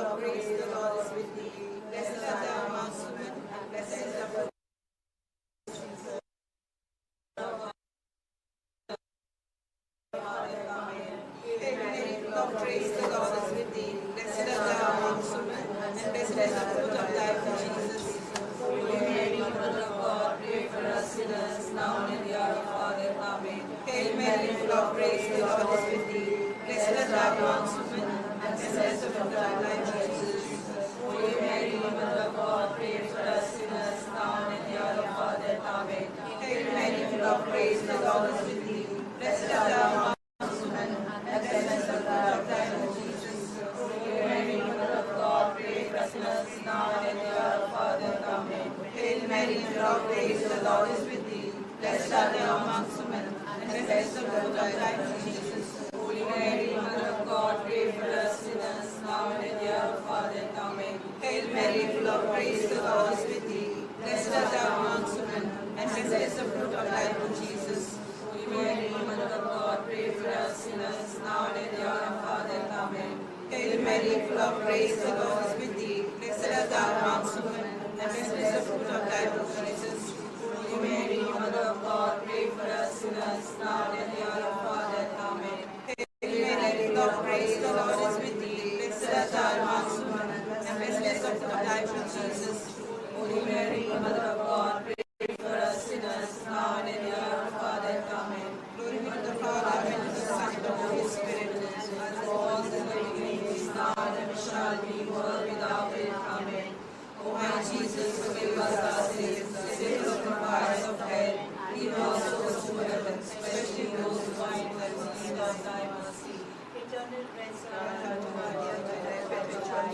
of grace, the Lord is with thee. Blessed art thou amongst women, and blessed is the fruit of Hail Mary, full of grace, the Lord is with thee. Blessed art thou amongst women, and blessed is the fruit of thy womb, Jesus. Holy Mary, Mother of God, pray for us sinners, now and at the hour of our death. Amen. Hail Mary, full of grace, the Lord is with thee. Blessed art thou amongst women, and blessed is the fruit of thy womb, Jesus. Holy Mary, Mother of God, pray for us sinners, now and at the hour of our death. Amen. Hail Mary, full of grace, the Lord is with thee. Blessed art thou amongst women, and blessed is the fruit of thy womb, Jesus. Holy Mary, Mother of God, pray for us sinners, now and at the hour of our death. Amen. Hail Mary, full of grace, the Lord is with thee. Blessed art thou amongst women, and blessed is the fruit of thy womb, Jesus. Holy Mary, Mother of God, pray for us sinners, now and at the hour of our death. Amen. Hail Mary, full of grace, the Lord is with thee. Blessed art thou amongst women, and blessed is the fruit of thy womb, Jesus. Holy Mary, Mother of God, pray for us sinners, now and at the hour of our death. Amen. Hail Mary, full of grace, the Lord is with thee. Blessed art thou amongst women, and blessed is the fruit of thy womb, Jesus. Holy Mary, Mother of God, pray for us sinners, now and at the hour of our death. Amen. Hail Mary, full of grace, the Lord is with thee. Blessed art thou amongst women, and blessed is the fruit of thy womb, Jesus. Holy Mary, Mother of God, pray for us sinners, now and at the hour of our death. Amen. Glory be to the Father, and to the Son, and to the Holy Spirit. As it was in the beginning, is now, and ever shall be, world without end. Amen. O my Jesus, forgive us our sins, save us from the fires of hell, lead all souls to heaven, especially those who are in the need of thy mercy. Eternal rest, our Maria,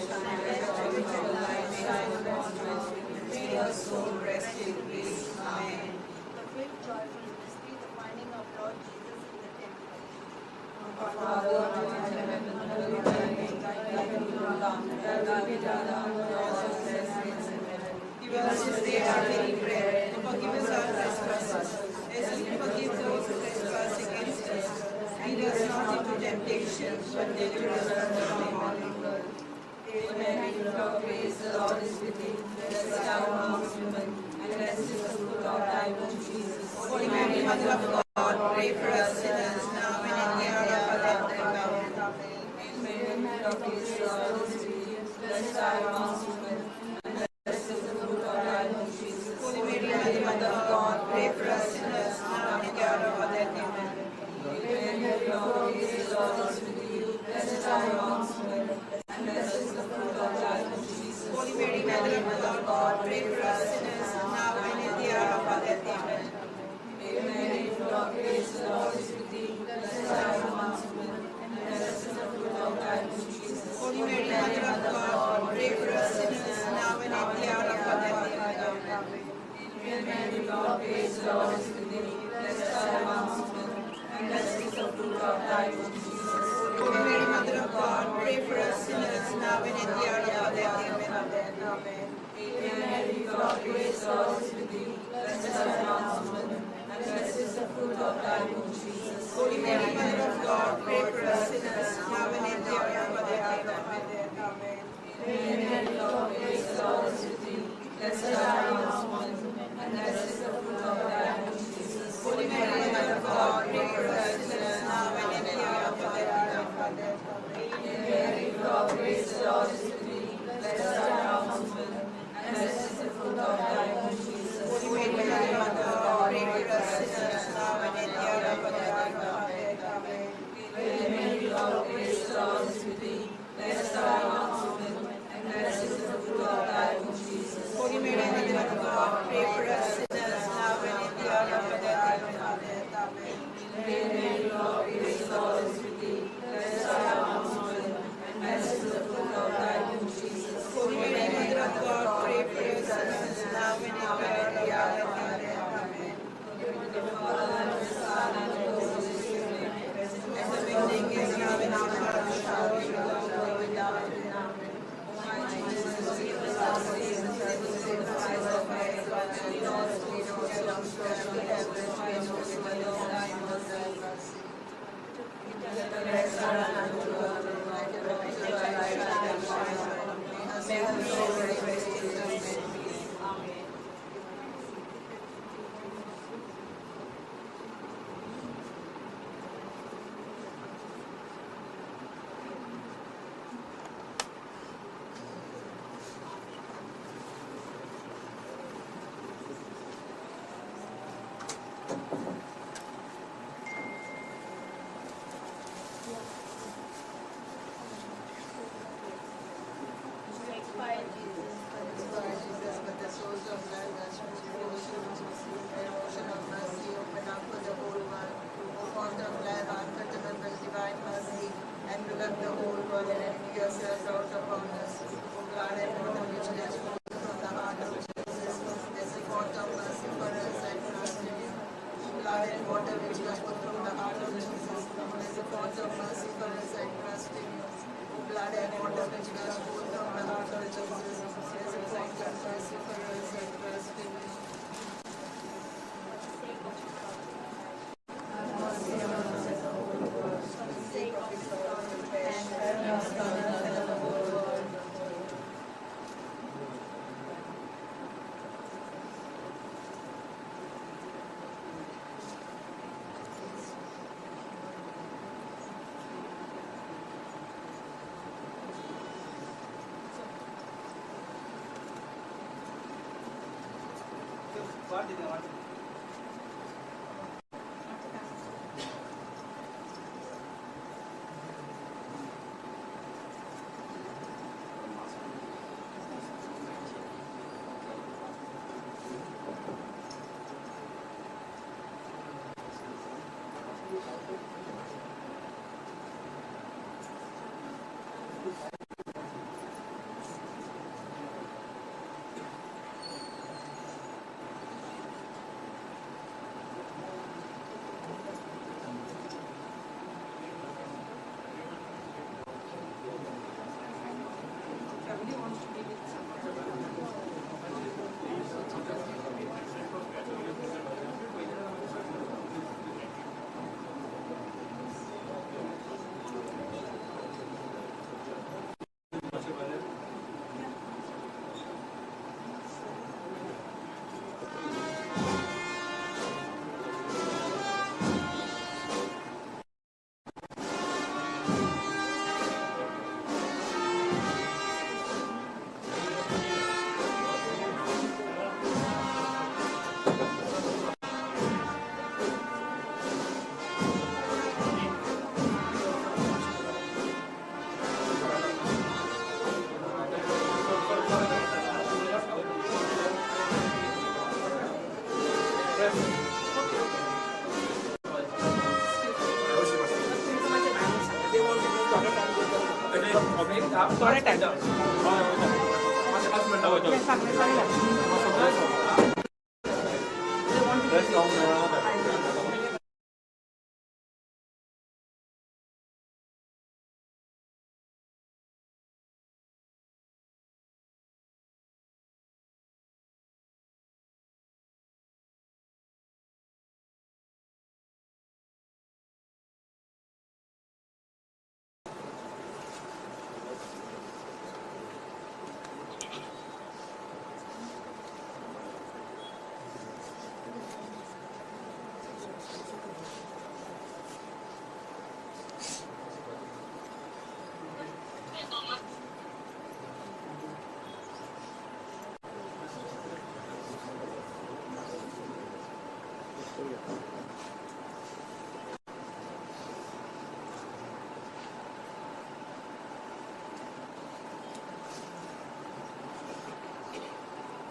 perpetual life, shine upon us. May your soul rest in peace. Amen. The fifth joyful mystery, the finding of Lord Jesus in the temple. Our Father, who art in heaven, hallowed be thy name. Thy kingdom come, thy will be done on earth as it is in heaven. Give us this day our daily bread, and forgive us our trespasses, as we forgive those who trespass against us. Lead us not into temptation, but deliver us from evil. Hail Mary, full of grace, the Lord is with thee. Blessed art thou amongst women, and blessed is the fruit of thy womb, Jesus. Holy Mary, Mother of God, pray for us sinners, now and in the hour of our death. Amen. Hail Mary, full of grace, the Lord is with thee. Blessed art thou amongst women, and blessed is the fruit of thy womb, Jesus. Holy Mary, Mother of God, pray for us sinners, now and in the hour of our death. Amen. Hail Mary, full of grace, the Lord is with thee. Blessed art thou amongst women, and blessed is the fruit of thy womb, Jesus. Holy Mary, Mother of God, pray for us sinners, now and in the hour of our death. Amen. Hail Mary, full of grace, the Lord is with thee. Blessed art thou amongst women, and blessed is the fruit of thy womb, Jesus. Holy Mary, Mother of God, pray for us sinners, now and in the hour of our death. Amen. Hail Mary, full of grace, the Lord is with thee. Blessed art thou amongst women, and blessed is the fruit of thy womb, Jesus. Holy Mary, Mother of God, pray for us sinners, now and in the hour of our death. Amen. Hail Mary, full of grace, the Lord is with thee. Blessed art thou amongst women, and blessed is the fruit of thy womb, Jesus. Holy Mary, Mother of God, pray for us sinners, now and in the hour of our death. Amen. Hail Mary, full of grace, the Lord is with thee. Blessed art thou amongst women, and blessed is the fruit of thy womb, Jesus. Holy Mary, Mother of God, pray for us sinners, now and in the hour of our death. Hail Mary, full of grace, the Lord is with thee. Blessed art thou amongst women, and blessed is the fruit of thy womb, Jesus. Holy Mary, Mother of God, pray for us sinners, now and in the hour of our death. Amen. Hail Mary, full of grace, the Lord is with thee. Blessed art thou amongst women, and blessed is the fruit of thy womb, Jesus. Holy Mary, Mother of God, pray for us sinners, now and in the hour of our death. Amen. Hail Mary, full of grace, the Lord is with thee. Blessed art thou amongst women, and blessed is the fruit of thy womb, Jesus. Holy Mary, Mother of God, pray for us sinners, now and in the hour of our death. Amen. Glory to the Father, and to the Son, and to the Holy Spirit. As the beginning is now and ever shall be, world without end. Amen. My Jesus, forgive us our sins, and save us from the fires of hell. Lead all souls to heaven, especially those who are in most need of thy mercy. Let the rest are unto us, and light of the light shine. whole world and empty yourself out upon us. O God, and water which gush forth from the heart of Jesus, as a font of mercy for us and trust in you. O God, and water which gush forth from the heart of Jesus, as a font of mercy for us and trust in you. O blood and water which gush forth from the heart of Jesus, as a font of mercy for us and trust in you. Family wants to be with someone.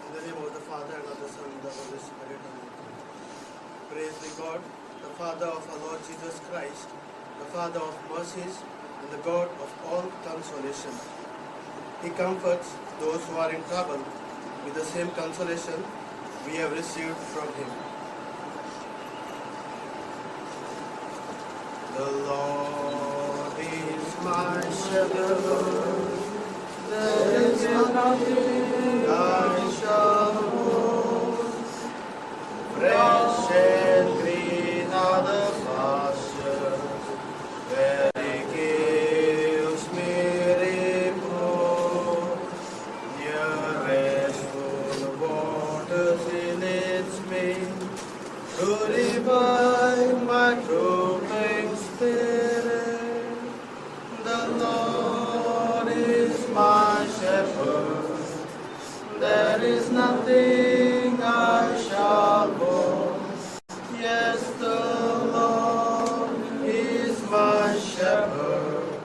In the name of the Father, and of the Son, and of the Holy Spirit. Amen. Praise the God, the Father of our Lord Jesus Christ, the Father of mercies, and the God of all consolation. He comforts those who are in trouble with the same consolation we have received from Him. The Lord is my shepherd, there is nothing I shall want. Fresh and green are the pastures, where He gives me repose. Near restful waters He leads me, to revive my drooping spirit. The Lord is my shepherd, there is nothing I shall want. Yes, the Lord is my shepherd,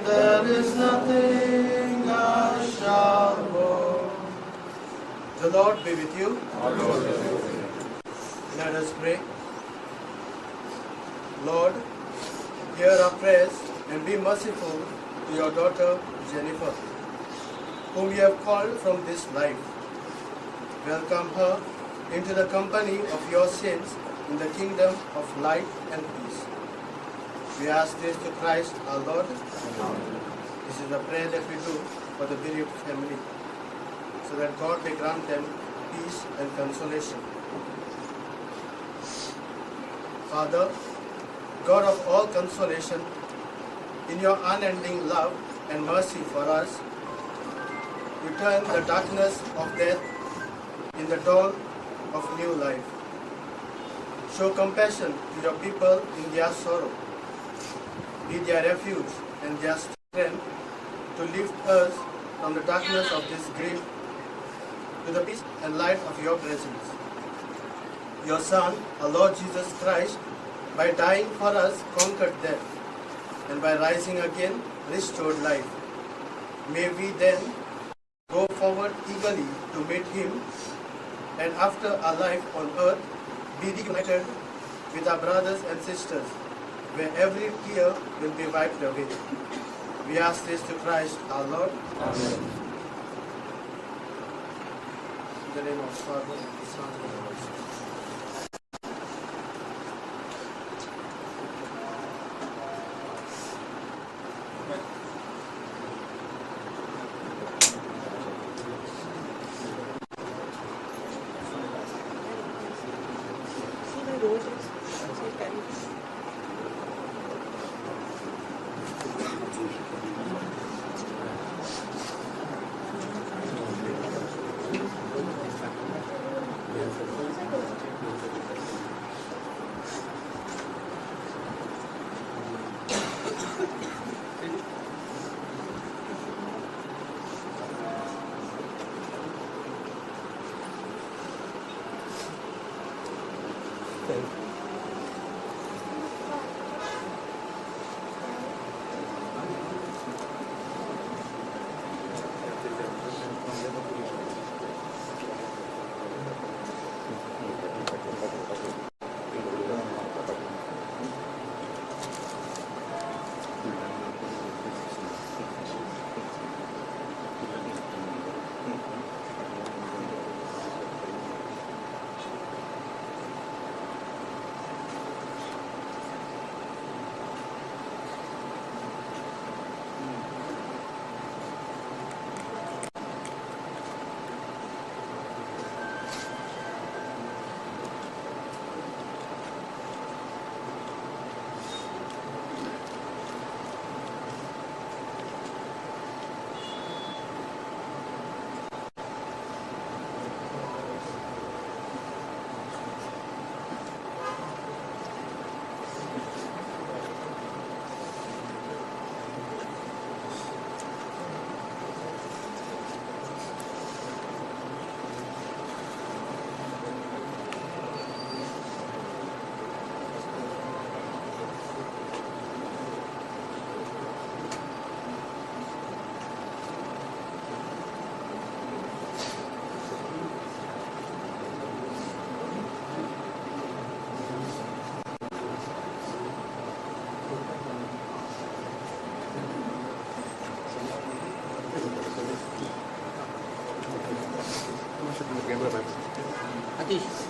there is nothing I shall want. The Lord be with you. Let us pray. Lord, hear our prayers and be merciful to your daughter Jennifer, whom you have called from this life. Welcome her into the company of your saints in the kingdom of light and peace. We ask this to Christ our Lord. This is the prayer that we do for the bereaved family, so that God may grant them peace and consolation. Father, God of all consolation, in your unending love and mercy for us, you turn the darkness of death in the dawn of new life. Show compassion to your people in their sorrow. Be their refuge and their strength to lift us from the darkness of this grief to the peace and light of your presence. Your Son, our Lord Jesus Christ, by dying for us, conquered death, and by rising again, restored life. May we then go forward eagerly to meet Him, and after our life on earth, be reunited with our brothers and sisters, where every tear will be wiped away. We ask this to Christ our Lord. Amen. In the name of the Father, and the Son, and the Holy Spirit. Atish.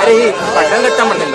अरे ही पटकन गट्टा म्हणतील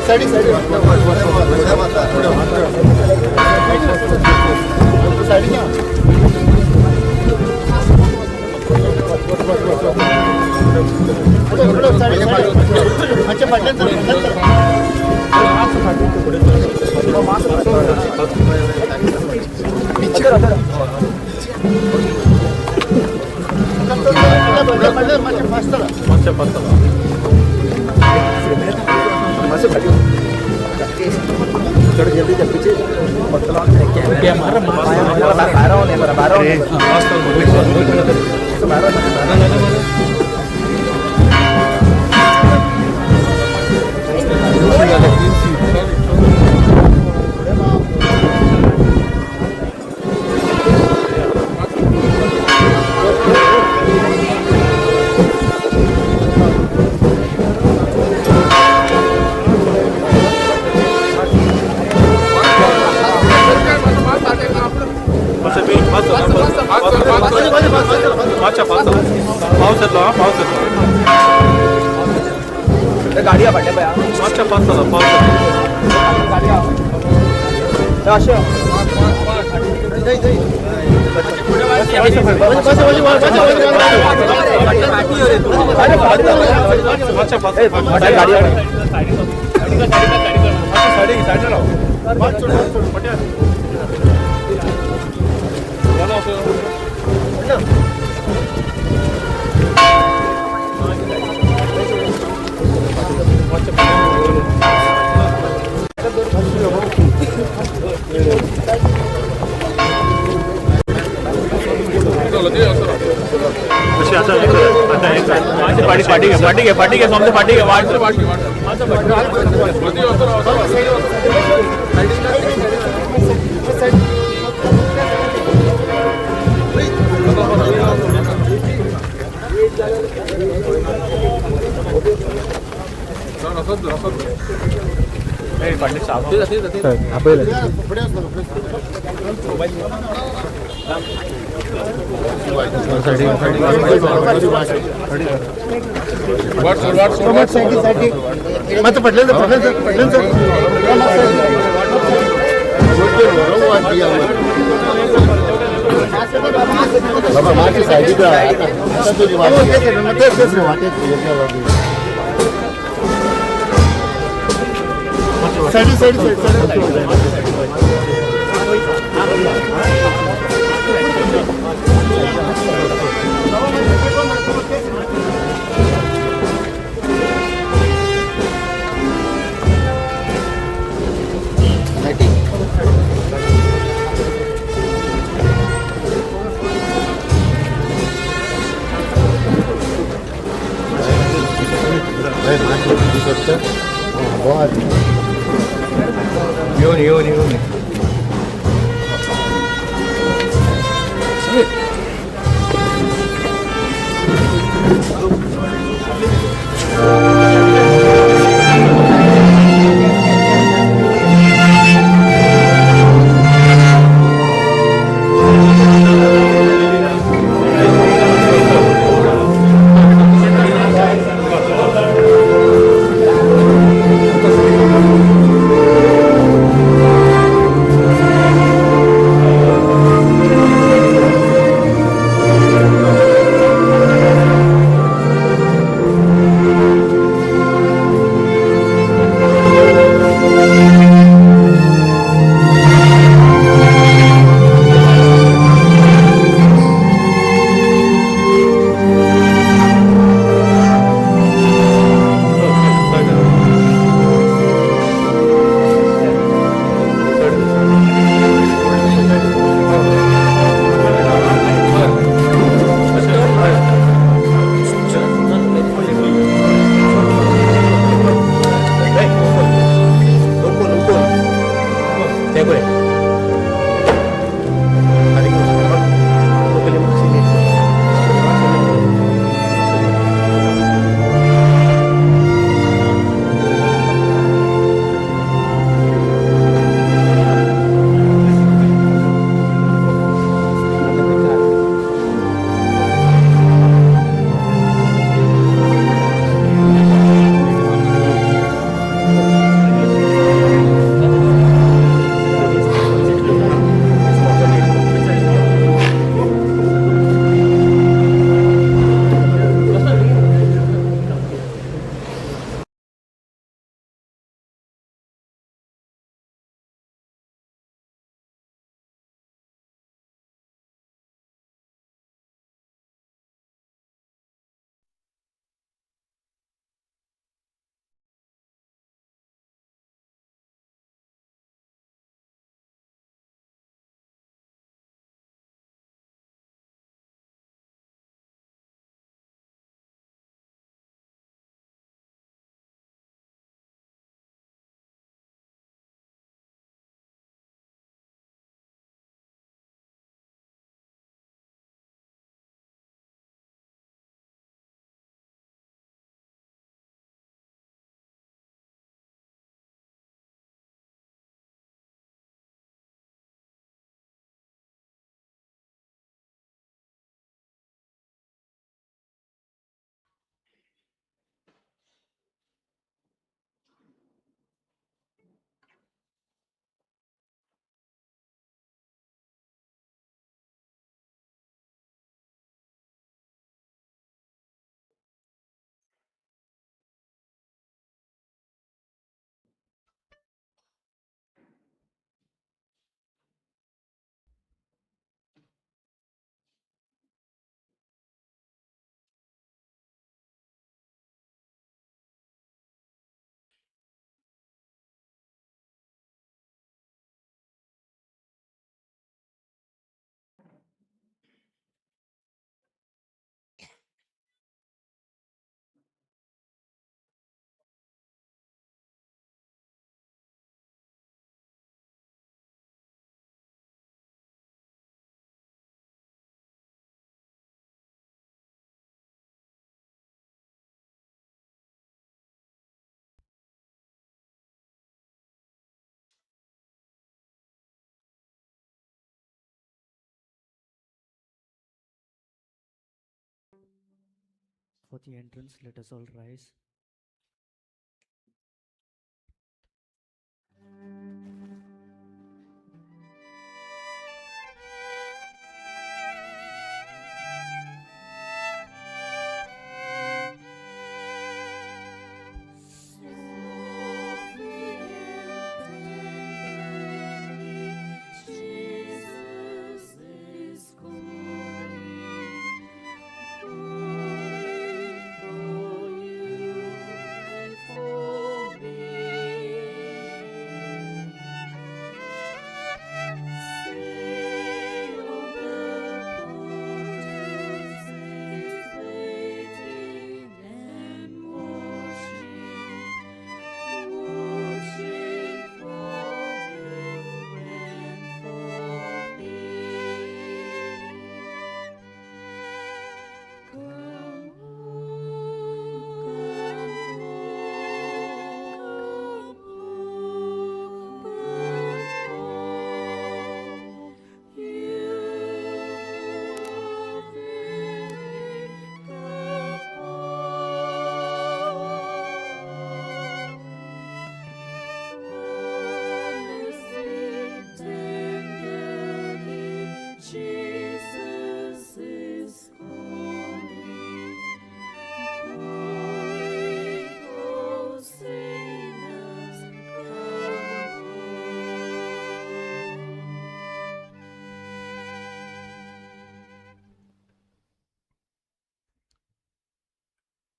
side गाडी पाडल्या पाया मागच्या पाच party के सामने पार्टी के वार्ड मत पडले माझी सायडी तुझी साइड साइड येऊन for the entrance. Let us all rise.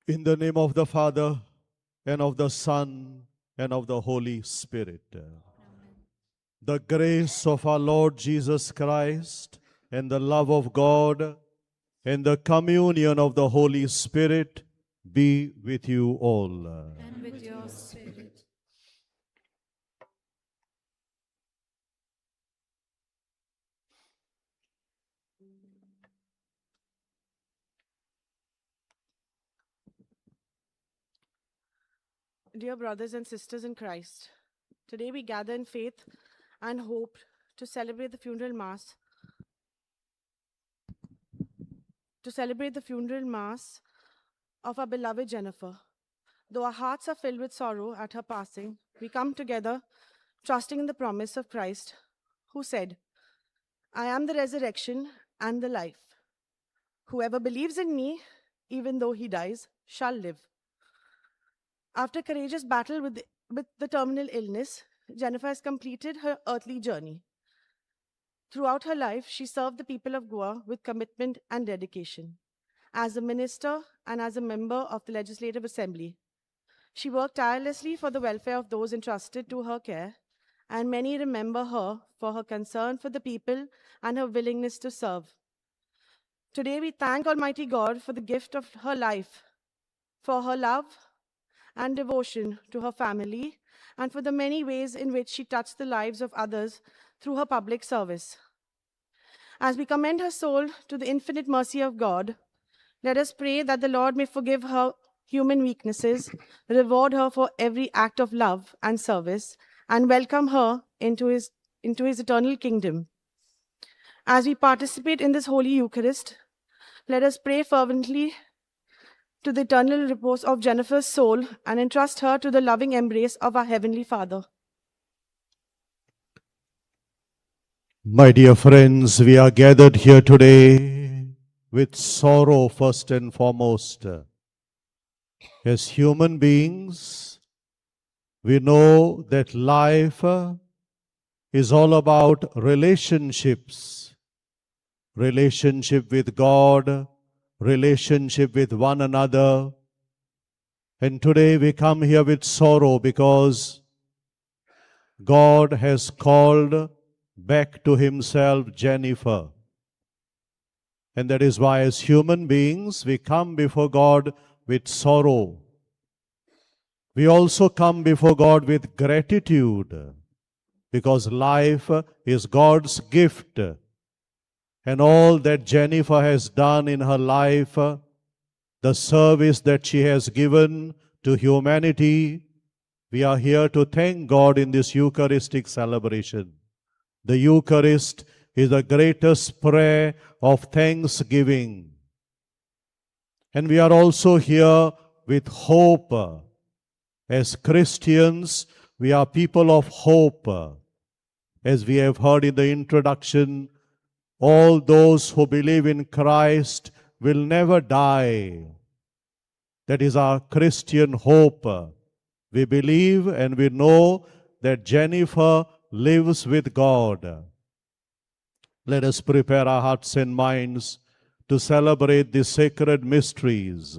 In the name of the Father, and of the Son, and of the Holy Spirit. The grace of our Lord Jesus Christ, and the love of God, and the communion of the Holy Spirit be with you all. And with your spirit. Dear brothers and sisters in Christ, today we gather in faith and hope to celebrate the funeral mass of our beloved Jennifer. Though our hearts are filled with sorrow at her passing, we come together trusting in the promise of Christ, who said, "I am the resurrection and the life. Whoever believes in me, even though he dies, shall live." After courageous battle with the terminal illness, Jennifer has completed her earthly journey. Throughout her life, she served the people of Goa with commitment and dedication. As a minister and as a member of the Legislative Assembly, she worked tirelessly for the welfare of those entrusted to her care, and many remember her for her concern for the people and her willingness to serve. Today, we thank Almighty God for the gift of her life, for her love and devotion to her family, and for the many ways in which she touched the lives of others through her public service. As we commend her soul to the infinite mercy of God, let us pray that the Lord may forgive her human weaknesses, reward her for every act of love and service, and welcome her into his eternal kingdom. As we participate in this Holy Eucharist, let us pray fervently to the eternal repose of Jennifer's soul and entrust her to the loving embrace of our Heavenly Father. My dear friends, we are gathered here today with sorrow first and foremost. As human beings, we know that life is all about relationships. Relationship with God, relationship with one another. And today we come here with sorrow because God has called back to himself Jennifer. And that is why as human beings we come before God with sorrow. We also come before God with gratitude because life is God's gift. And all that Jennifer has done in her life, the service that she has given to humanity, we are here to thank God in this Eucharistic celebration. The Eucharist is the greatest prayer of thanksgiving. And we are also here with hope. As Christians, we are people of hope. As we have heard in the introduction, all those who believe in Christ will never die. That is our Christian hope. We believe and we know that Jennifer lives with God. Let us prepare our hearts and minds to celebrate the sacred mysteries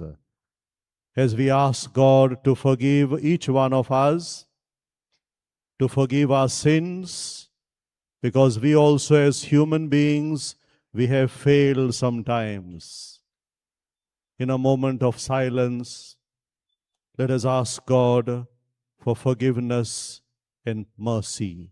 as we ask God to forgive each one of us, to forgive our sins, because we also as human beings, we have failed sometimes. In a moment of silence, let us ask God for forgiveness and mercy.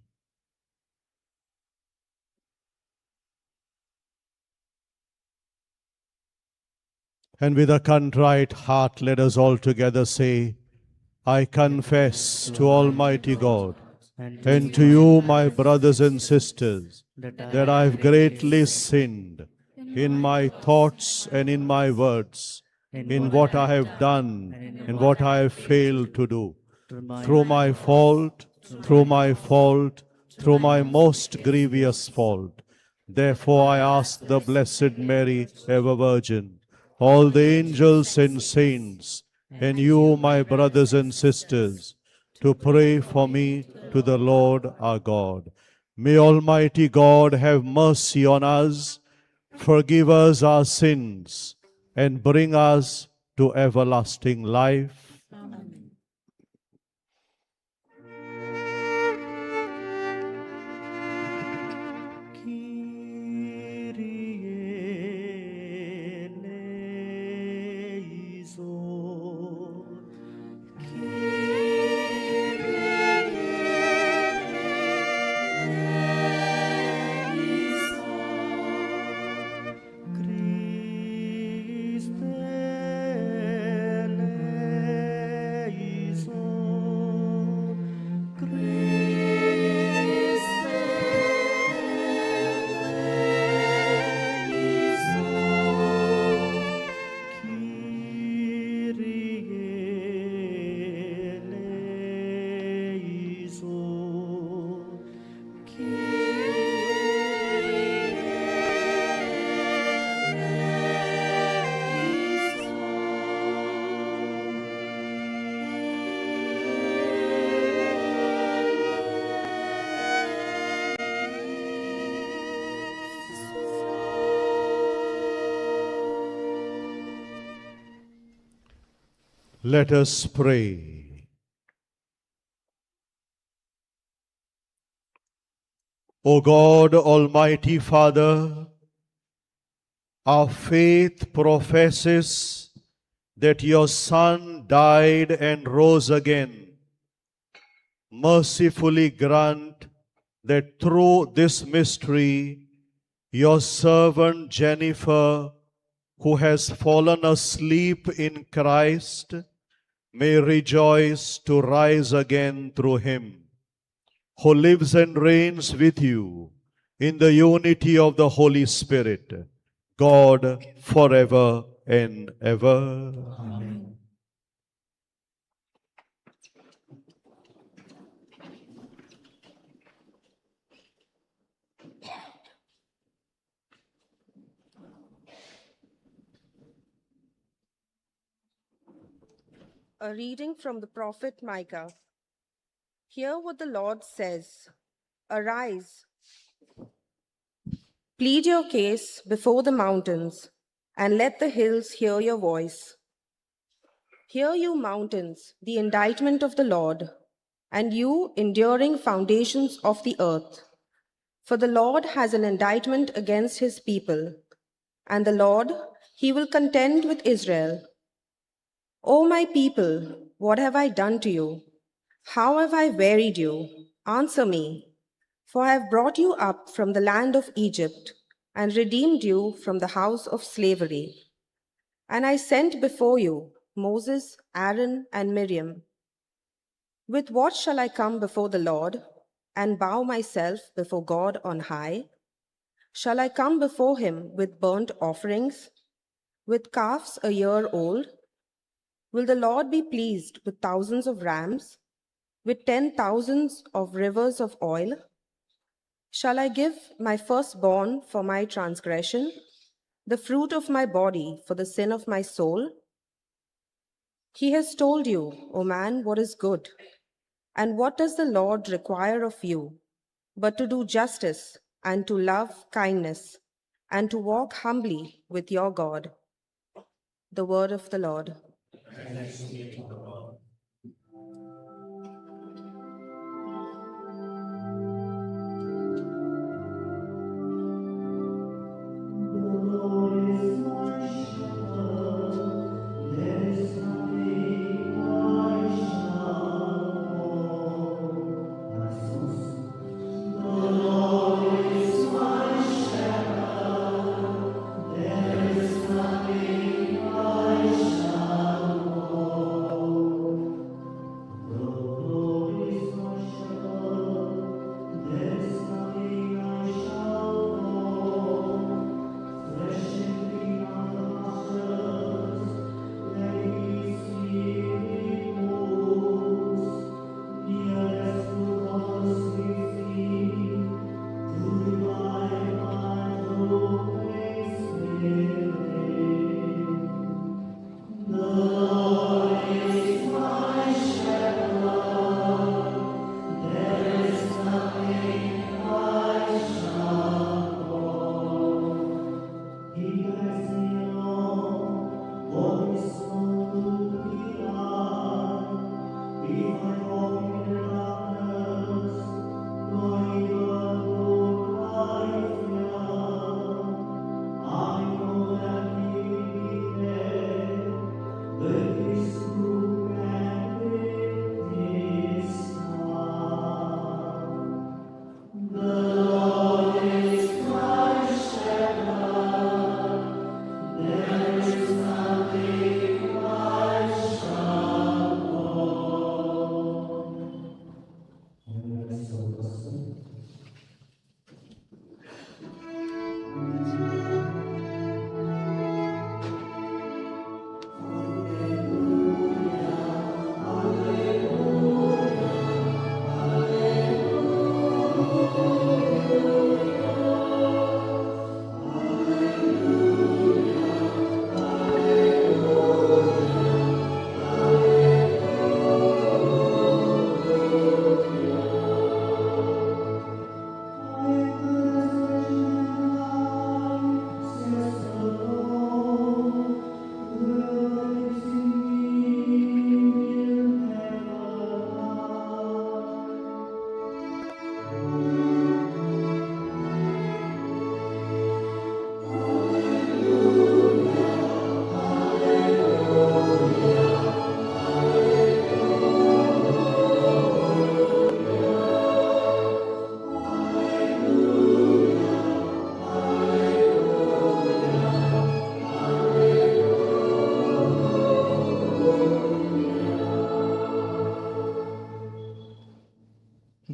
And with a contrite heart, let us all together say, I confess to Almighty God and to you, my brothers and sisters, that I have greatly sinned in my thoughts and in my words, in what I have done and what I have failed to do. Through my fault, through my fault, through my most grievous fault. Therefore I ask the Blessed Mary, ever Virgin, all the angels and saints, and you, my brothers and sisters, to pray for me to the Lord our God. May Almighty God have mercy on us, forgive us our sins, and bring us to everlasting life. Let us pray. O God, Almighty Father, our faith professes that your Son died and rose again. Mercifully grant that through this mystery, your servant Jennifer, who has fallen asleep in Christ, may rejoice to rise again through him, who lives and reigns with you in the unity of the Holy Spirit, God forever and ever. Amen. A reading from the prophet Micah. Hear what the Lord says. Arise, plead your case before the mountains, and let the hills hear your voice. Hear, you mountains, the indictment of the Lord, and you enduring foundations of the earth. For the Lord has an indictment against his people, and the Lord, he will contend with Israel. O my people, what have I done to you? How have I wearied you? Answer me. For I have brought you up from the land of Egypt, and redeemed you from the house of slavery. And I sent before you Moses, Aaron, and Miriam. With what shall I come before the Lord, and bow myself before God on high? Shall I come before him with burnt offerings? with calves a year old? Will the Lord be pleased with thousands of rams, with 10,000s of rivers of oil? Shall I give my firstborn for my transgression, the fruit of my body for the sin of my soul? He has told you, O man, what is good. And what does the Lord require of you, but to do justice, and to love kindness, and to walk humbly with your God? The word of the Lord.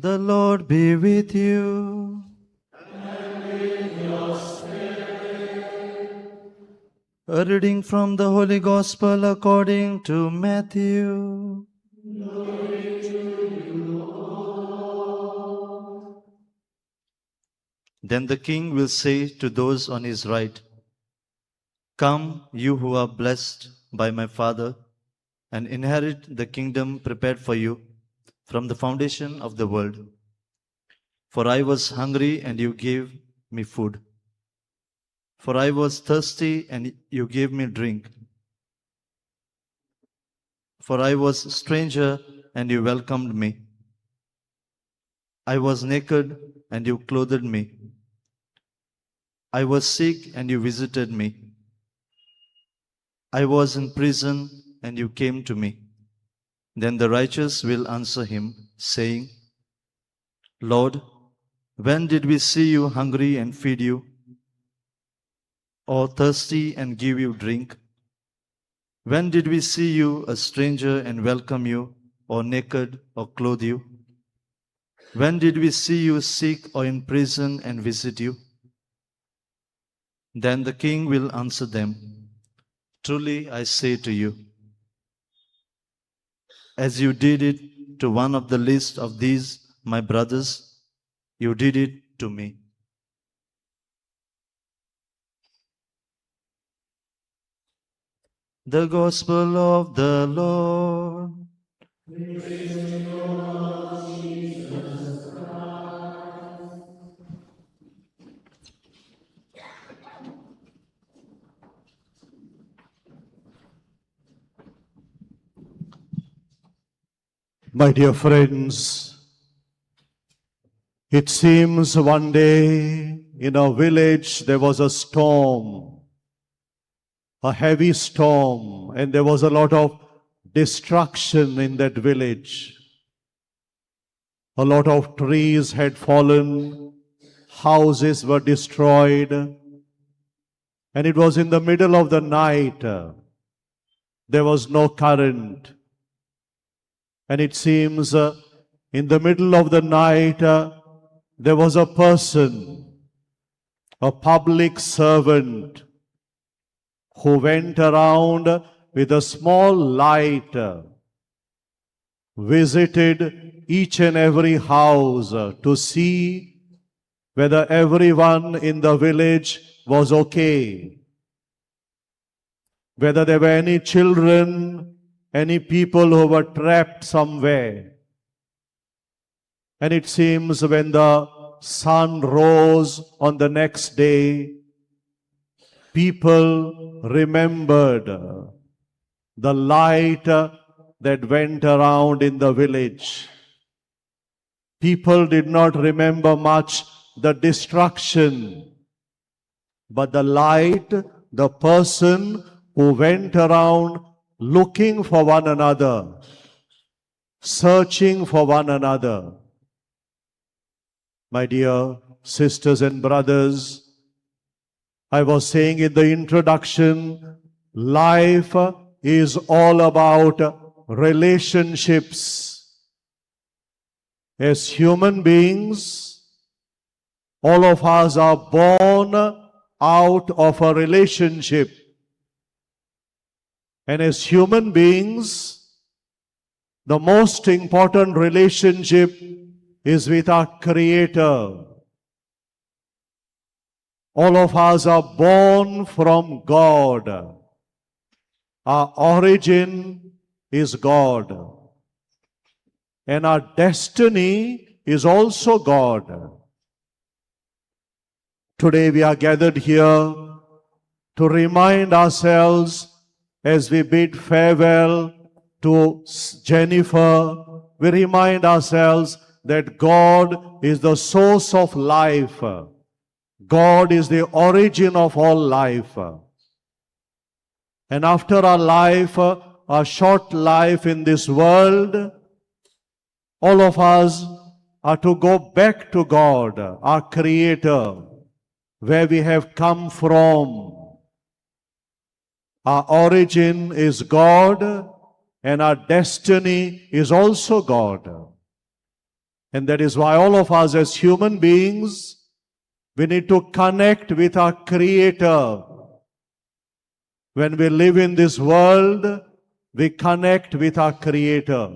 The Lord be with you. A reading from the Holy Gospel according to Matthew. Then the king will say to those on his right, "Come, you who are blessed by my Father, and inherit the kingdom prepared for you from the foundation of the world. For I was hungry, and you gave me food. For I was thirsty, and you gave me drink. For I was a stranger, and you welcomed me. I was naked, and you clothed me. I was sick, and you visited me. I was in prison, and you came to me." Then the righteous will answer him, saying, "Lord, when did we see you hungry and feed you, or thirsty and give you drink? When did we see you a stranger and welcome you, or naked or clothe you? When did we see you sick or in prison and visit you?" Then the king will answer them, Truly I say to you, as you did it to one of the least of these, my brothers, you did it to me. The Gospel of the Lord. My dear friends, it seems one day in a village there was a storm, a heavy storm, and there was a lot of destruction in that village. A lot of trees had fallen, houses were destroyed, and it was in the middle of the night. There was no current. And it seems in the middle of the night, there was a person, a public servant, who went around with a small light, visited each and every house to see whether everyone in the village was okay, whether there were any children, any people who were trapped somewhere. And it seems when the sun rose on the next day, people remembered the light that went around in the village. People did not remember much the destruction, but the light, the person who went around looking for one another, searching for one another. My dear sisters and brothers, I was saying in the introduction, life is all about relationships. As human beings, all of us are born out of a relationship. And as human beings, the most important relationship is with our Creator. All of us are born from God. Our origin is God. And our destiny is also God. Today we are gathered here to remind ourselves, as we bid farewell to Jennifer, we remind ourselves that God is the source of life. God is the origin of all life. And after our life, our short life in this world, all of us are to go back to God, our Creator, where we have come from. Our origin is God, and our destiny is also God. And that is why all of us as human beings, we need to connect with our Creator. When we live in this world, we connect with our Creator.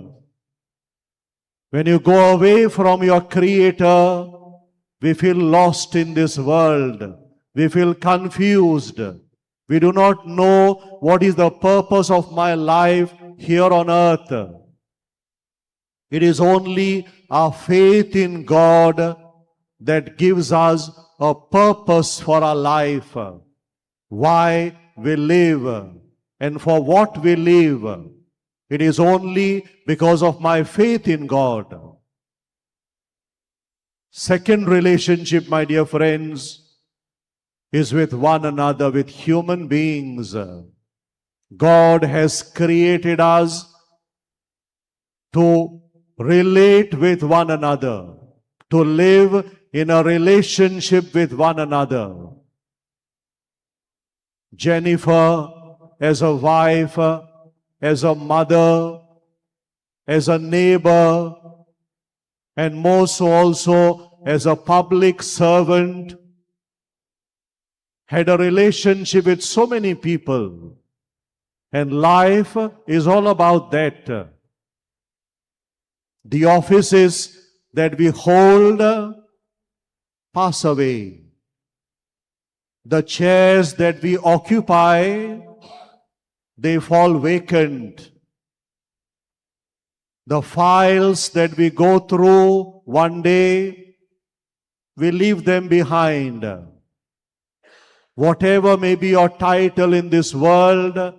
When you go away from your Creator, we feel lost in this world. We feel confused. We do not know what is the purpose of my life here on earth. It is only our faith in God that gives us a purpose for our life. Why we live and for what we live. It is only because of my faith in God. Second relationship, my dear friends, is with one another, with human beings. God has created us to relate with one another, to live in a relationship with one another. Jennifer, as a wife, as a mother, as a neighbor, and more so also as a public servant, had a relationship with so many people. And life is all about that. The offices that we hold pass away. The chairs that we occupy, they fall vacant. The files that we go through one day, we leave them behind. Whatever may be your title in this world,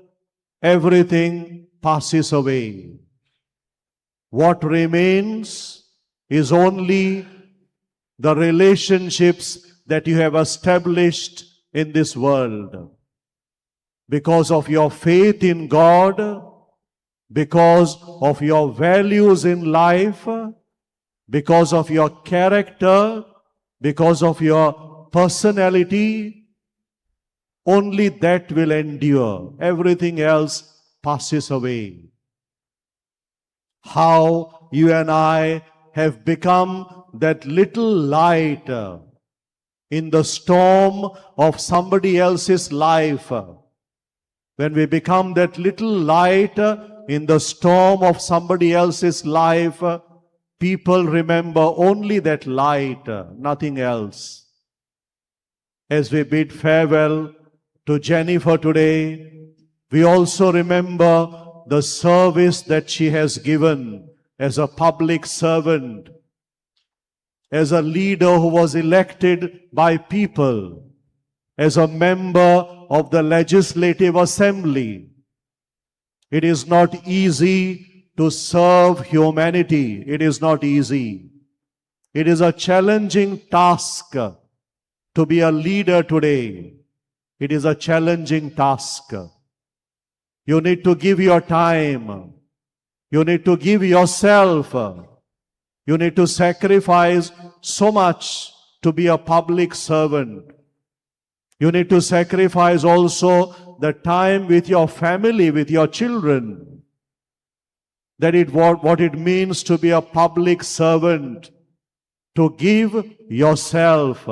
everything passes away. What remains is only the relationships that you have established in this world. Because of your faith in God, because of your values in life, because of your character, because of your personality, only that will endure. Everything else passes away. How you and I have become that little light in the storm of somebody else's life. When we become that little light in the storm of somebody else's life, people remember only that light, nothing else. As we bid farewell to Jennifer today, we also remember the service that she has given as a public servant, as a leader who was elected by people, as a member of the Legislative Assembly. It is not easy to serve humanity. It is not easy. It is a challenging task to be a leader today. It is a challenging task. You need to give your time. You need to give yourself. You need to sacrifice so much to be a public servant. You need to sacrifice also the time with your family, with your children. That is what it means to be a public servant, to give yourself.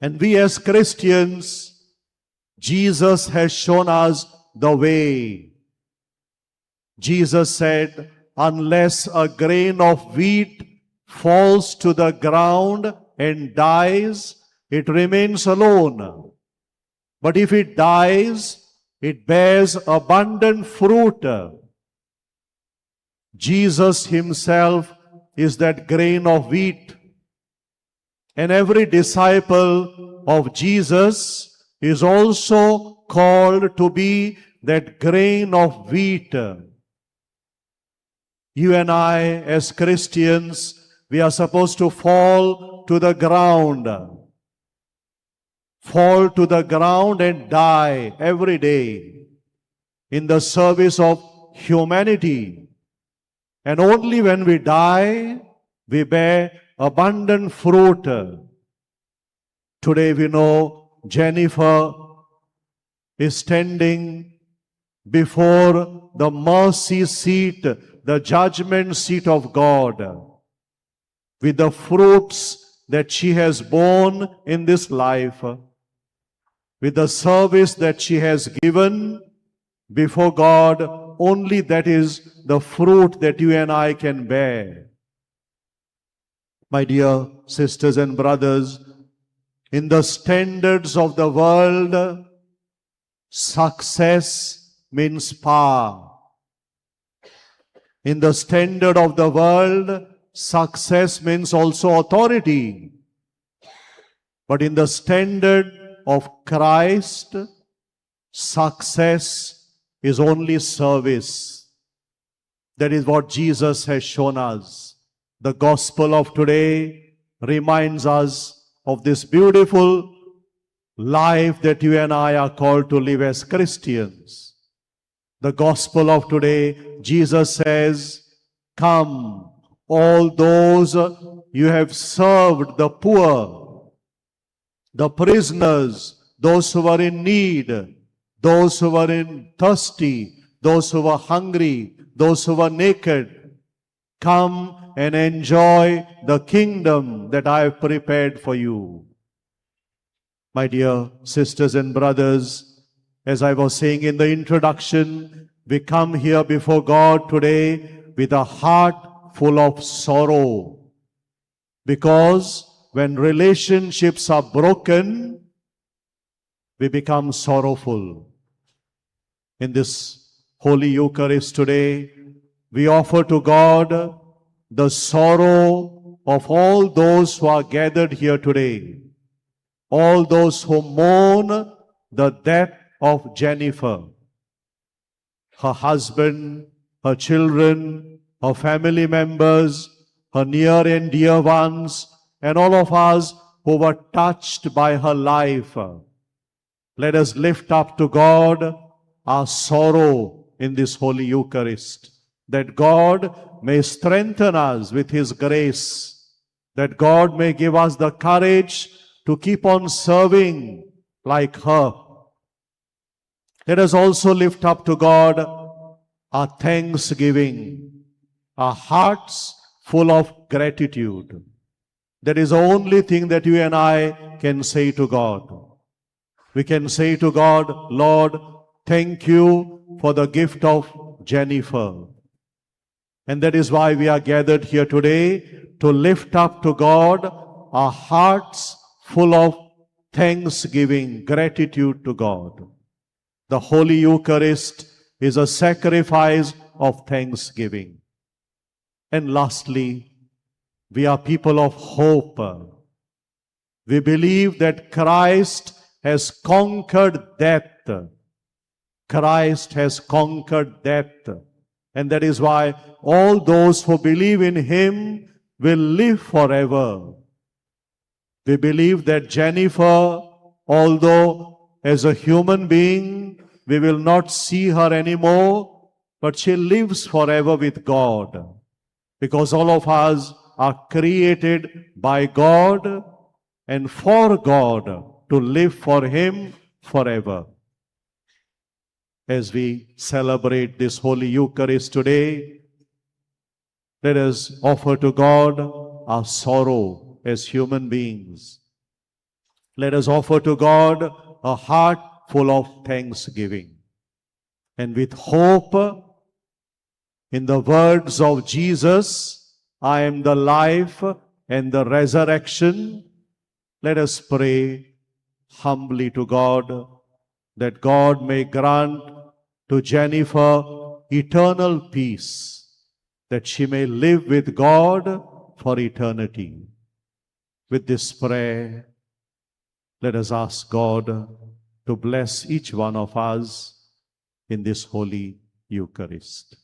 And we as Christians, Jesus has shown us the way. Jesus said, unless a grain of wheat falls to the ground and dies, it remains alone. But if it dies, it bears abundant fruit. Jesus himself is that grain of wheat. And every disciple of Jesus is also called to be that grain of wheat. You and I, as Christians, we are supposed to fall to the ground. Fall to the ground and die every day in the service of humanity. And only when we die, we bear abundant fruit. Today we know Jennifer is standing before the mercy seat, the judgment seat of God, with the fruits that she has borne in this life, with the service that she has given before God. Only that is the fruit that you and I can bear. My dear sisters and brothers, in the standards of the world, success means power. In the standard of the world, success means also authority. But in the standard of Christ, success is only service. That is what Jesus has shown us. The gospel of today reminds us of this beautiful life that you and I are called to live as Christians. The gospel of today, Jesus says, come, all those you have served, the poor, the prisoners, those who were in need, those who were thirsty, those who were hungry, those who were naked. Come and enjoy the kingdom that I have prepared for you. My dear sisters and brothers, as I was saying in the introduction, we come here before God today with a heart full of sorrow. Because when relationships are broken, we become sorrowful. In this Holy Eucharist today, we offer to God the sorrow of all those who are gathered here today, all those who mourn the death of Jennifer, her husband, her children, her family members, her near and dear ones, and all of us who were touched by her life. Let us lift up to God our sorrow in this Holy Eucharist, that God may strengthen us with His grace, that God may give us the courage to keep on serving like her. Let us also lift up to God our thanksgiving, our hearts full of gratitude. That is the only thing that you and I can say to God. We can say to God, Lord, thank you for the gift of Jennifer. And that is why we are gathered here today to lift up to God our hearts full of thanksgiving, gratitude to God. The Holy Eucharist is a sacrifice of thanksgiving. And lastly, we are people of hope. We believe that Christ has conquered death. Christ has conquered death. And that is why all those who believe in Him will live forever. We believe that Jennifer, although as a human being, we will not see her anymore, but she lives forever with God. Because all of us are created by God and for God to live for Him forever. As we celebrate this Holy Eucharist today, let us offer to God our sorrow as human beings. Let us offer to God a heart full of thanksgiving. And with hope in the words of Jesus, I am the life and the resurrection, let us pray humbly to God that God may grant to Jennifer eternal peace, that she may live with God for eternity. With this prayer, let us ask God to bless each one of us in this Holy Eucharist.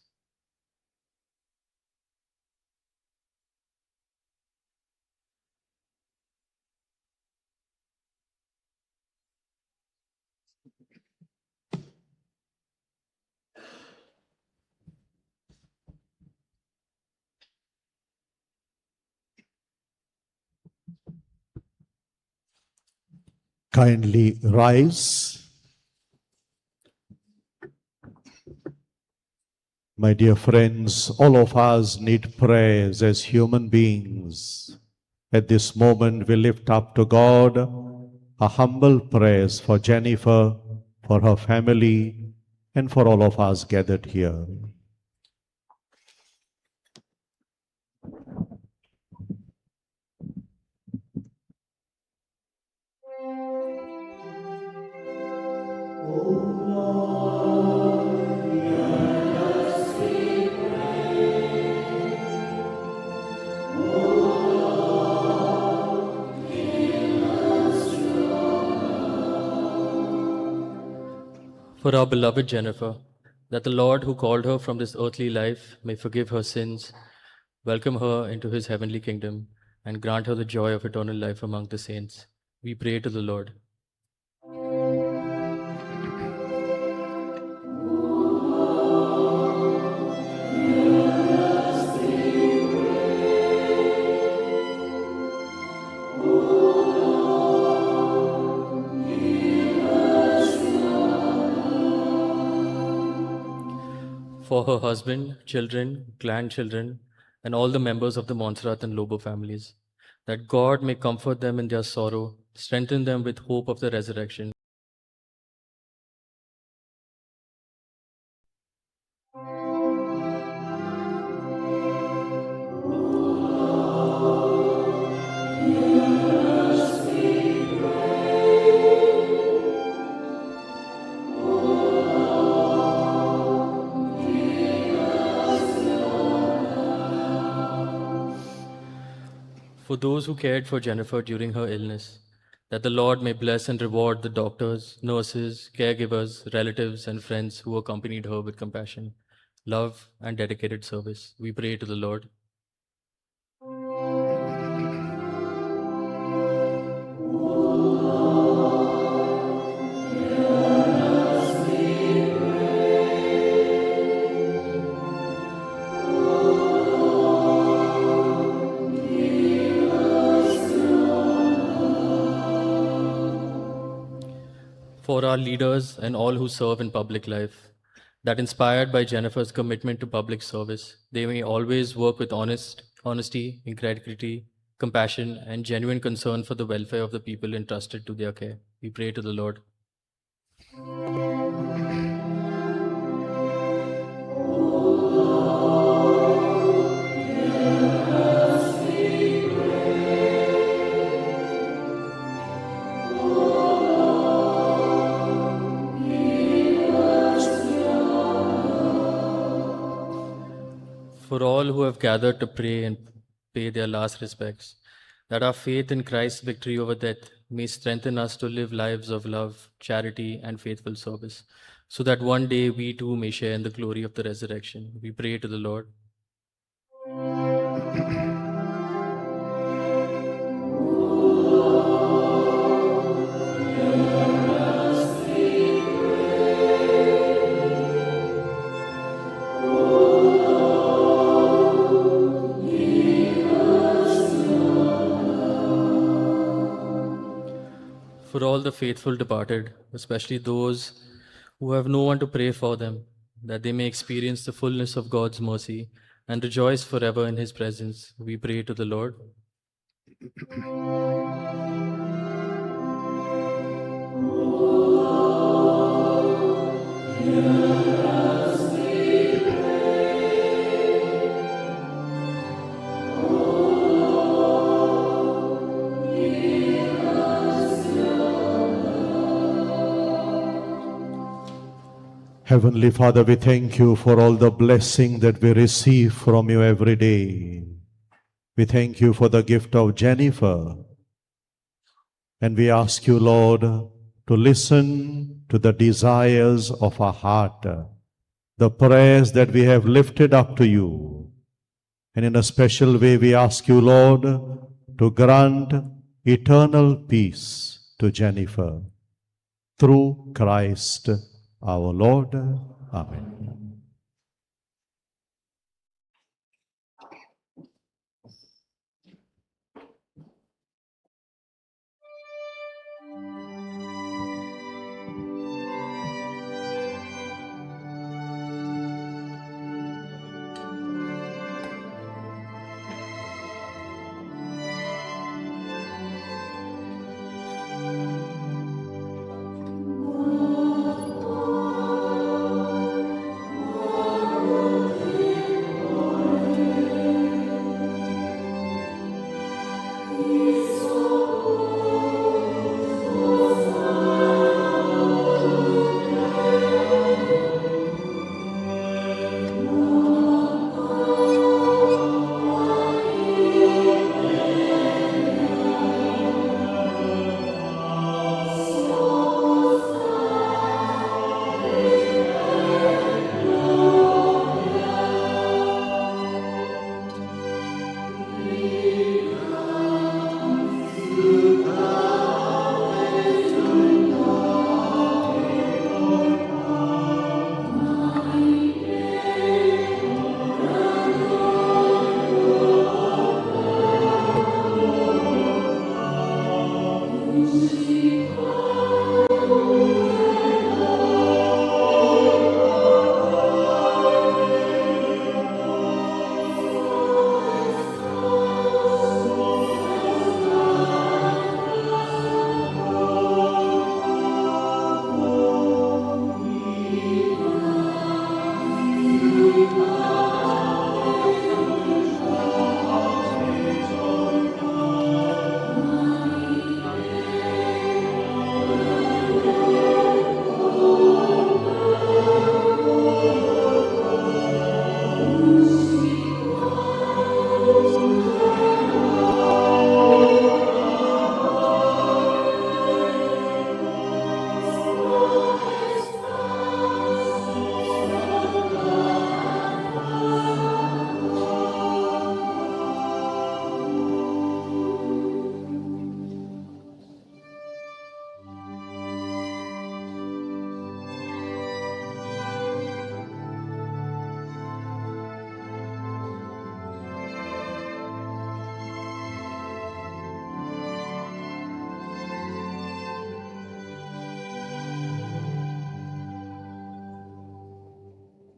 Kindly rise. My dear friends, all of us need prayers as human beings. At this moment, we lift up to God a humble prayers for Jennifer, for her family, and for all of us gathered here. For our beloved Jennifer, that the Lord who called her from this earthly life may forgive her sins, welcome her into His heavenly kingdom, and grant her the joy of eternal life among the saints. We pray to the Lord. For her husband, children, grandchildren, and all the members of the Monserrate and Lobo families, that God may comfort them in their sorrow, strengthen them with hope of the resurrection, For those who cared for Jennifer during her illness, that the Lord may bless and reward the doctors, nurses, caregivers, relatives, and friends who accompanied her with compassion, love, and dedicated service. We pray to the Lord. For our leaders and all who serve in public life, that inspired by Jennifer's commitment to public service, they may always work with honesty, integrity, compassion, and genuine concern for the welfare of the people entrusted to their care. We pray to the Lord. For all who have gathered to pray and pay their last respects, that our faith in Christ's victory over death may strengthen us to live lives of love, charity, and faithful service, so that one day we too may share in the glory of the resurrection. We pray to the Lord. For all the faithful departed, especially those who have no one to pray for them, that they may experience the fullness of God's mercy and rejoice forever in His presence, we pray to the Lord. Heavenly Father, we thank you for all the blessing that we receive from you every day. We thank you for the gift of Jennifer. And we ask you, Lord, to listen to the desires of our heart, the prayers that we have lifted up to you. And in a special way, we ask you, Lord, to grant eternal peace to Jennifer. Through Christ our Lord. Amen.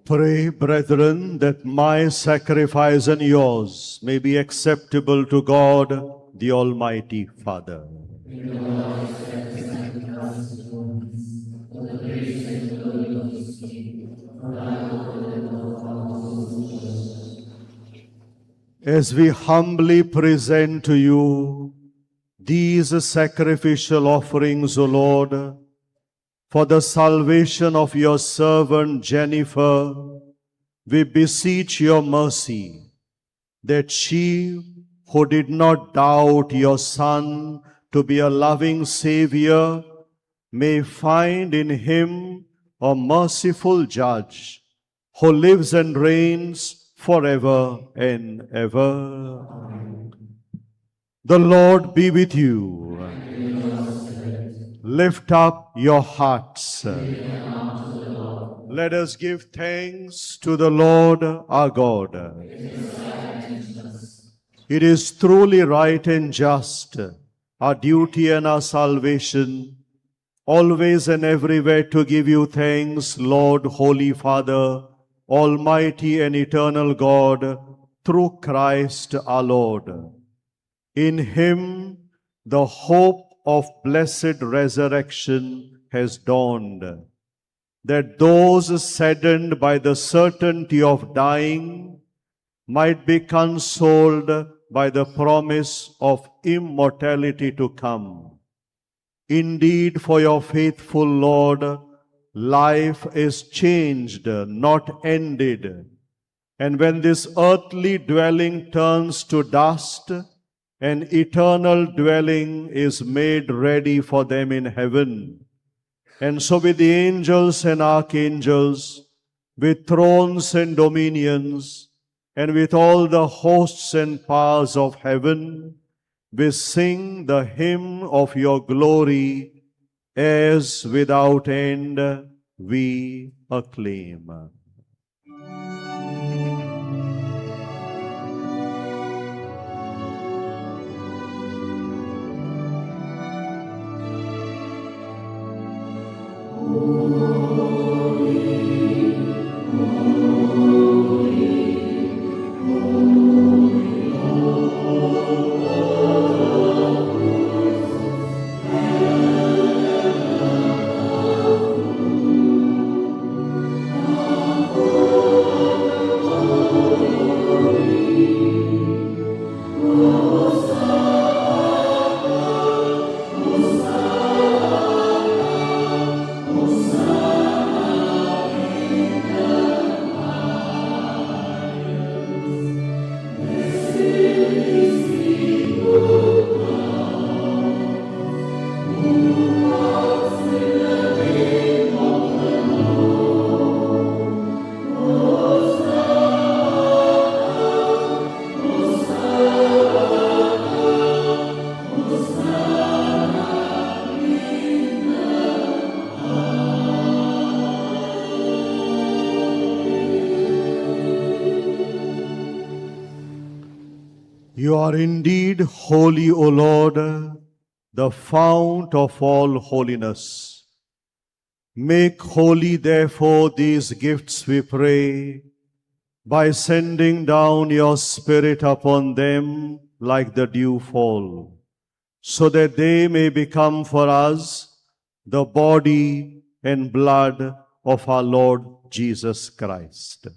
Pray, brethren, that my sacrifice and yours may be acceptable to God, the Almighty Father. As we humbly present to you these sacrificial offerings, O Lord, for the salvation of your servant Jennifer, we beseech your mercy, that she, who did not doubt your Son to be a loving Savior, may find in him a merciful judge, who lives and reigns forever and ever. The Lord be with you. Lift up your hearts. Let us give thanks to the Lord our God. It is truly right and just, our duty and our salvation, always and everywhere to give you thanks, Lord, Holy Father, Almighty and eternal God, through Christ our Lord. In him the hope of blessed resurrection has dawned, that those saddened by the certainty of dying might be consoled by the promise of immortality to come. Indeed, for your faithful Lord, life is changed, not ended. And when this earthly dwelling turns to dust, an eternal dwelling is made ready for them in heaven. And so with the angels and archangels, with thrones and dominions, and with all the hosts and powers of heaven, we sing the hymn of your glory, as without end we acclaim. You are indeed holy, O Lord, the fount of all holiness. Make holy, therefore, these gifts, we pray, by sending down your Spirit upon them like the dewfall, so that they may become for us the body and blood of our Lord Jesus Christ.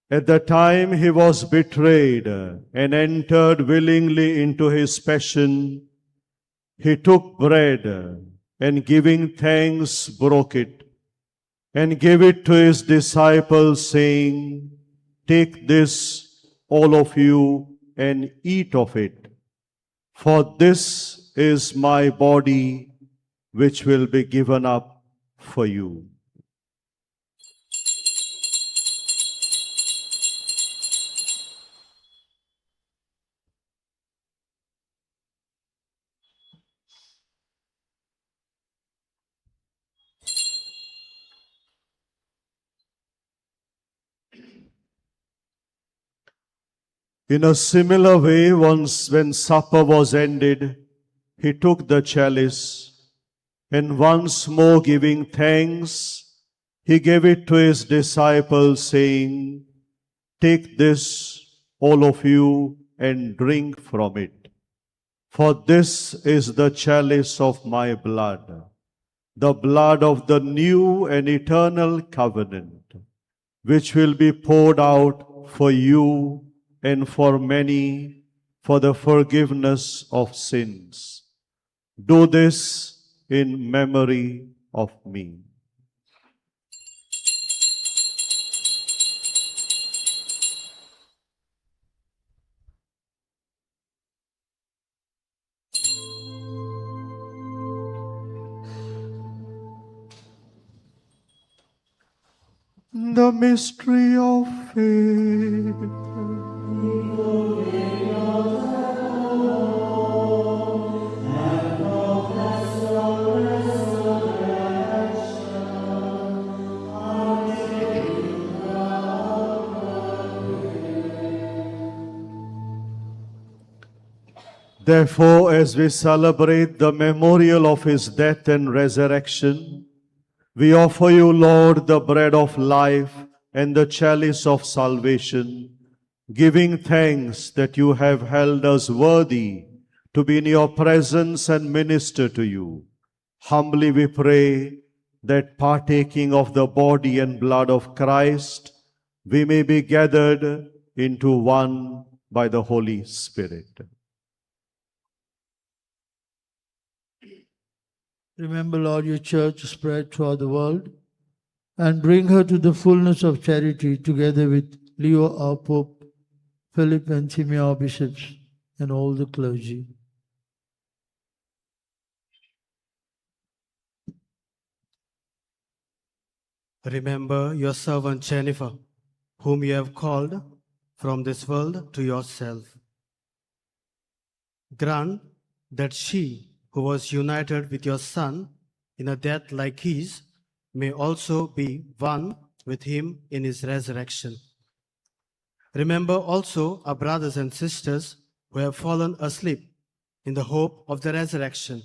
At the time he was betrayed and entered willingly into his passion, he took bread and giving thanks broke it and gave it to his disciples, saying, "Take this, all of you, and eat of it, for this is my body which will be given up for you." In a similar way, once when supper was ended, he took the chalice, And once more giving thanks, he gave it to his disciples, saying, "Take this, all of you, and drink from it. For this is the chalice of my blood, the blood of the new and eternal covenant, which will be poured out for you and for many for the forgiveness of sins. Do this in memory of me." The mystery of faith. Therefore, as we celebrate the memorial of his death and resurrection, we offer you, Lord, the bread of life and the chalice of salvation, giving thanks that you have held us worthy to be in your presence and minister to you. Humbly we pray that partaking of the body and blood of Christ, we may be gathered into one by the Holy Spirit. Remember, Lord, your church spread throughout the world, and bring her to the fullness of charity, together with Leo, our Pope, Philip and Timmy, our bishops, and all the clergy. Remember your servant Jennifer, whom you have called from this world to yourself. Grant that she, who was united with your Son in a death like his, may also be one with him in his resurrection. Remember also our brothers and sisters who have fallen asleep in the hope of the resurrection,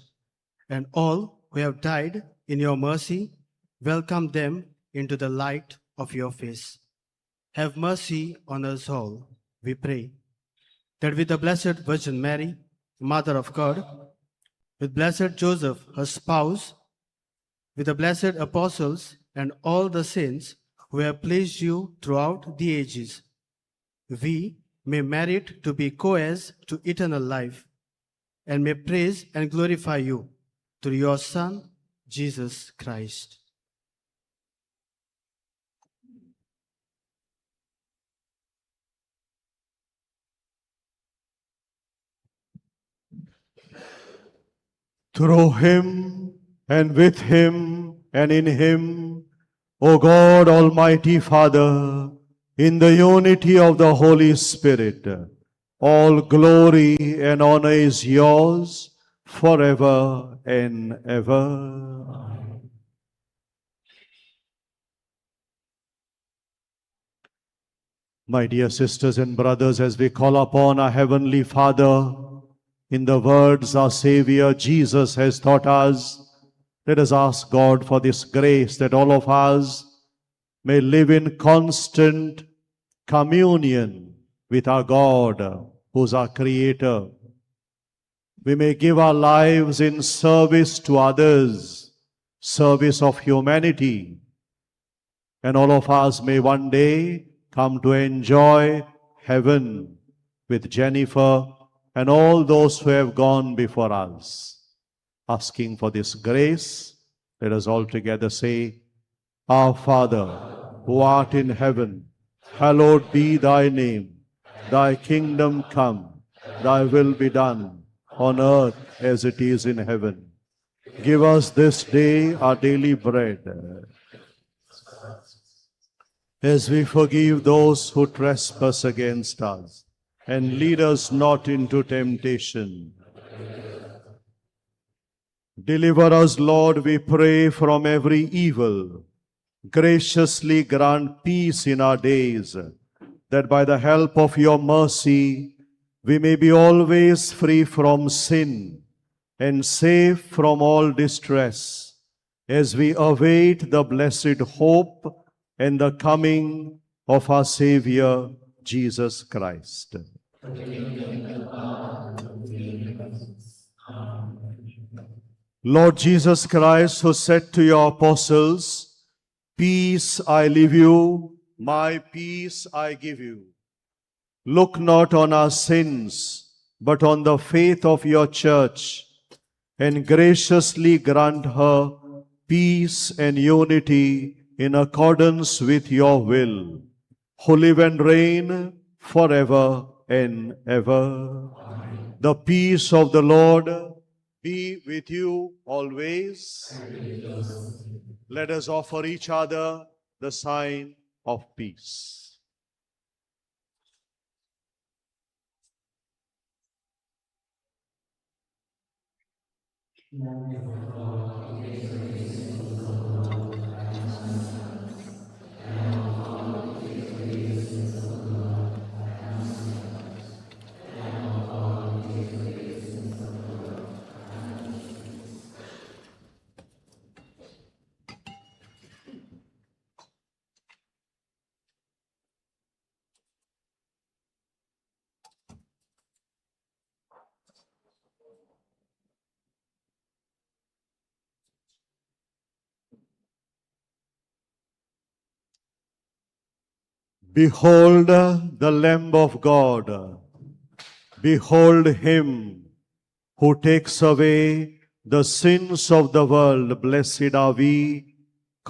and all who have died in your mercy, welcome them into the light of your face. Have mercy on us all, we pray, that with the Blessed Virgin Mary, Mother of God, with blessed Joseph, her spouse, with the blessed apostles and all the saints who have pleased you throughout the ages, we may merit to be co-heirs to eternal life, and may praise and glorify you through your Son, Jesus Christ. Through him, and with him, and in him, O God, Almighty Father, in the unity of the Holy Spirit, all glory and honor is yours forever and ever. My dear sisters and brothers, as we call upon our Heavenly Father, in the words our Savior Jesus has taught us, let us ask God for this grace that all of us may live in constant communion with our God, who's our Creator. We may give our lives in service to others, service of humanity, and all of us may one day come to enjoy heaven with Jennifer and all those who have gone before us. Asking for this grace, let us all together say, Our Father, who art in heaven, hallowed be thy name. Thy kingdom come, thy will be done, on earth as it is in heaven. Give us this day our daily bread, as we forgive those who trespass against us. And lead us not into temptation. Deliver us, Lord, we pray, from every evil. Graciously grant peace in our days, that by the help of your mercy we may be always free from sin and safe from all distress, as we await the blessed hope and the coming of our Savior, Jesus Christ. Lord Jesus Christ, who said to your apostles, "Peace I leave you, my peace I give you," look not on our sins, but on the faith of your church, and graciously grant her peace and unity in accordance with your will, who live and reign forever and ever. The peace of the Lord be with you always. Let us offer each other the sign of peace. Behold the Lamb of God. Behold him who takes away the sins of the world. Blessed are we,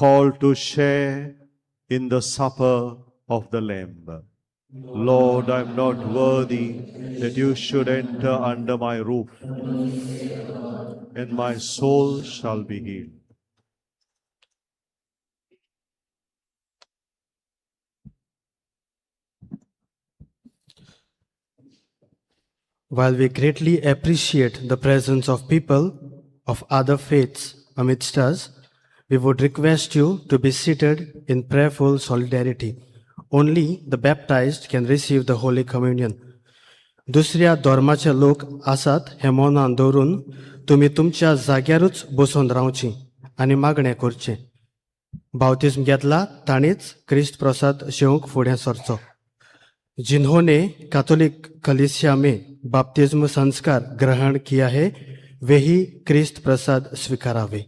called to share in the supper of the Lamb. Lord, I am not worthy that you should enter under my roof, and my soul shall be healed. While we greatly appreciate the presence of people of other faiths amidst us, we would request you to be seated in prayerful solidarity. Only the baptized can receive the Holy Communion. दुसऱ्या धर्माचे लोक आसात हे मनान दवरून तुम्ही तुमच्या जाग्यारूच बसून रावची आनी मागणें करचें. बावतिस्म घेतला ताणीच क्रिस्त प्रसाद शेवंक फुडें सरचो. जिन्होंने कैथोलिक कलीसिया में बपतिस्म संस्कार ग्रहण किया है वे ही क्रिस्त प्रसाद स्वीकारावे.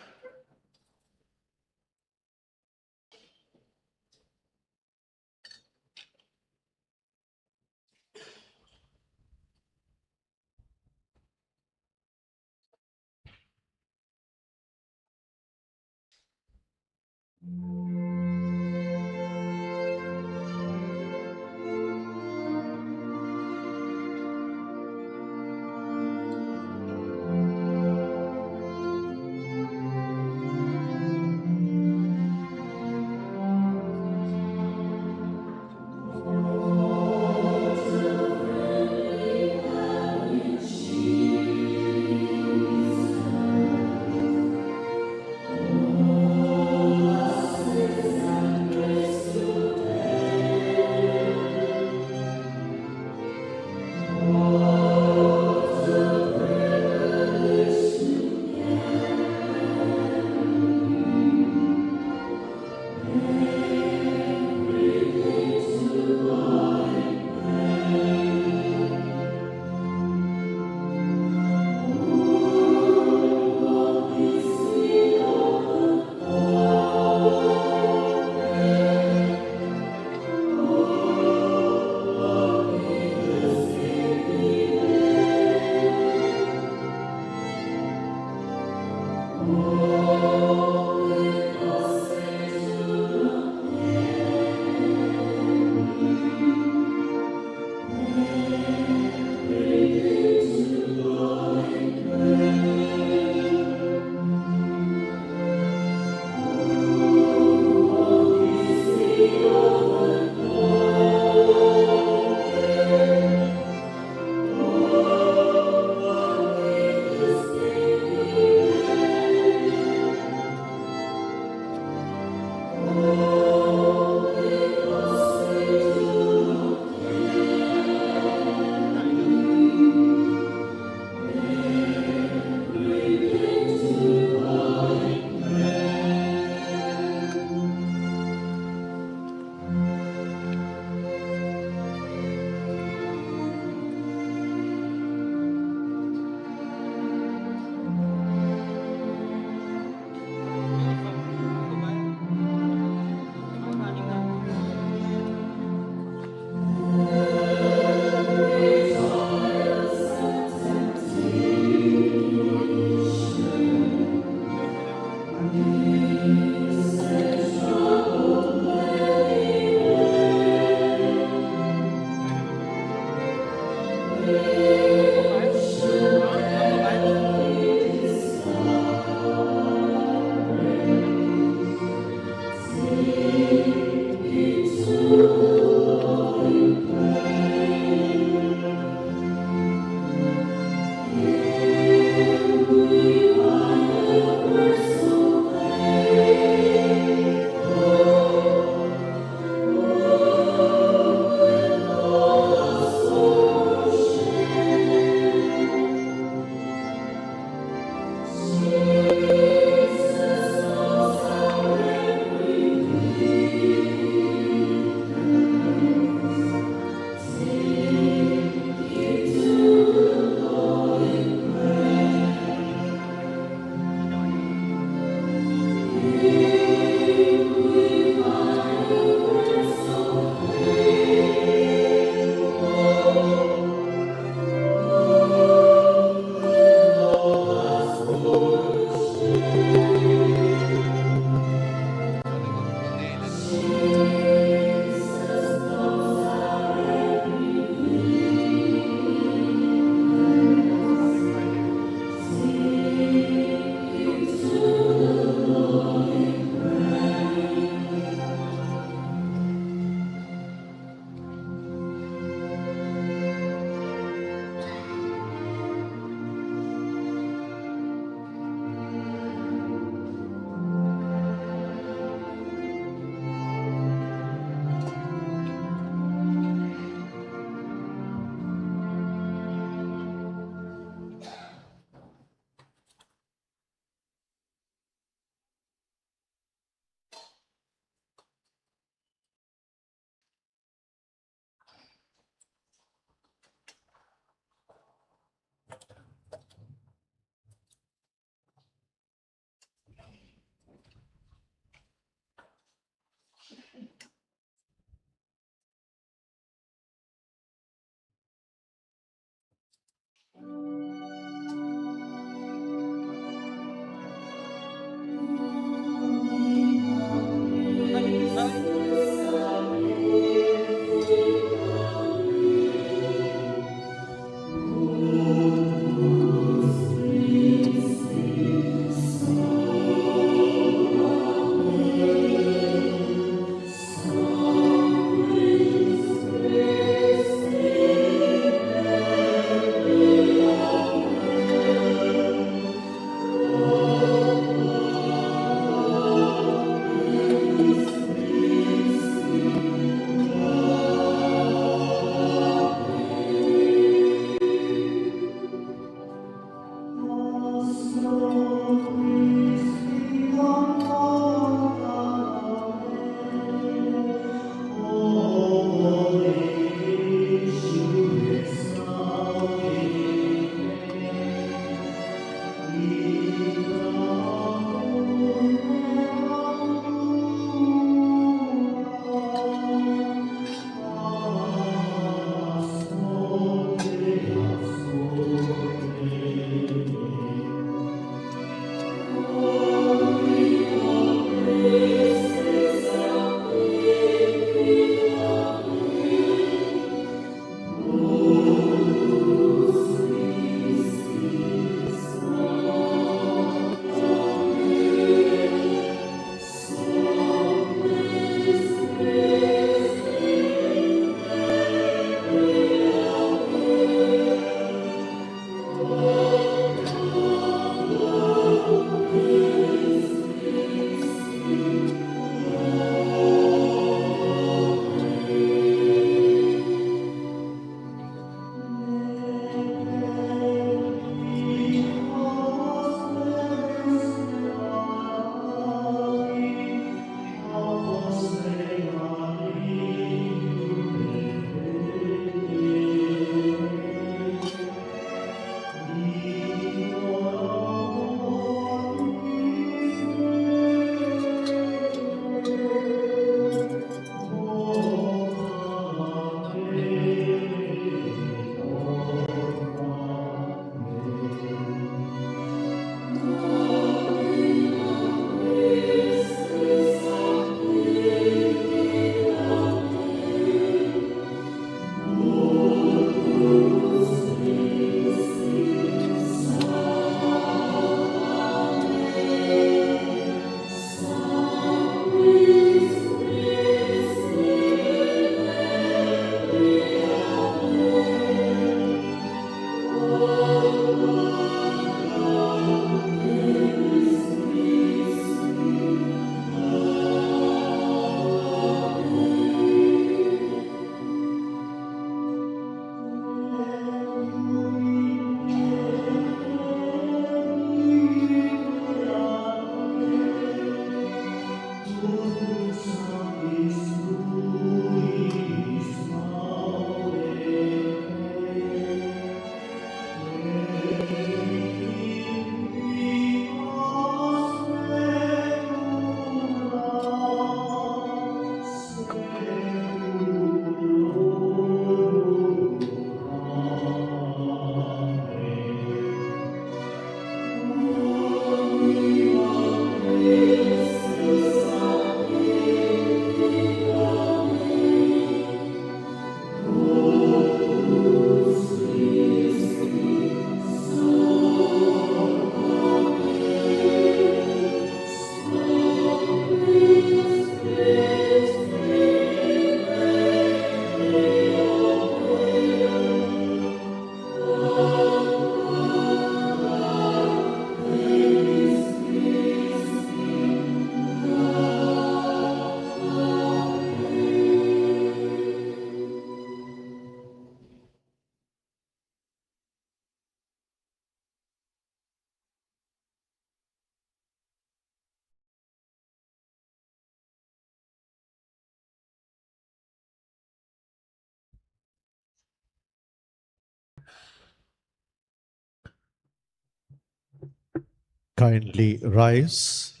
Kindly rise.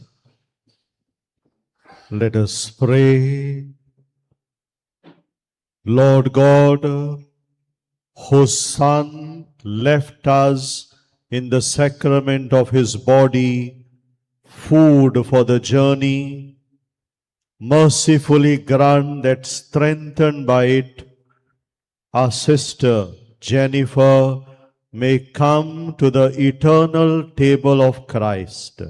Let us pray. Lord God, whose Son left us in the sacrament of his body food for the journey, mercifully grant that, strengthened by it, our sister Jennifer may come to the eternal table of Christ,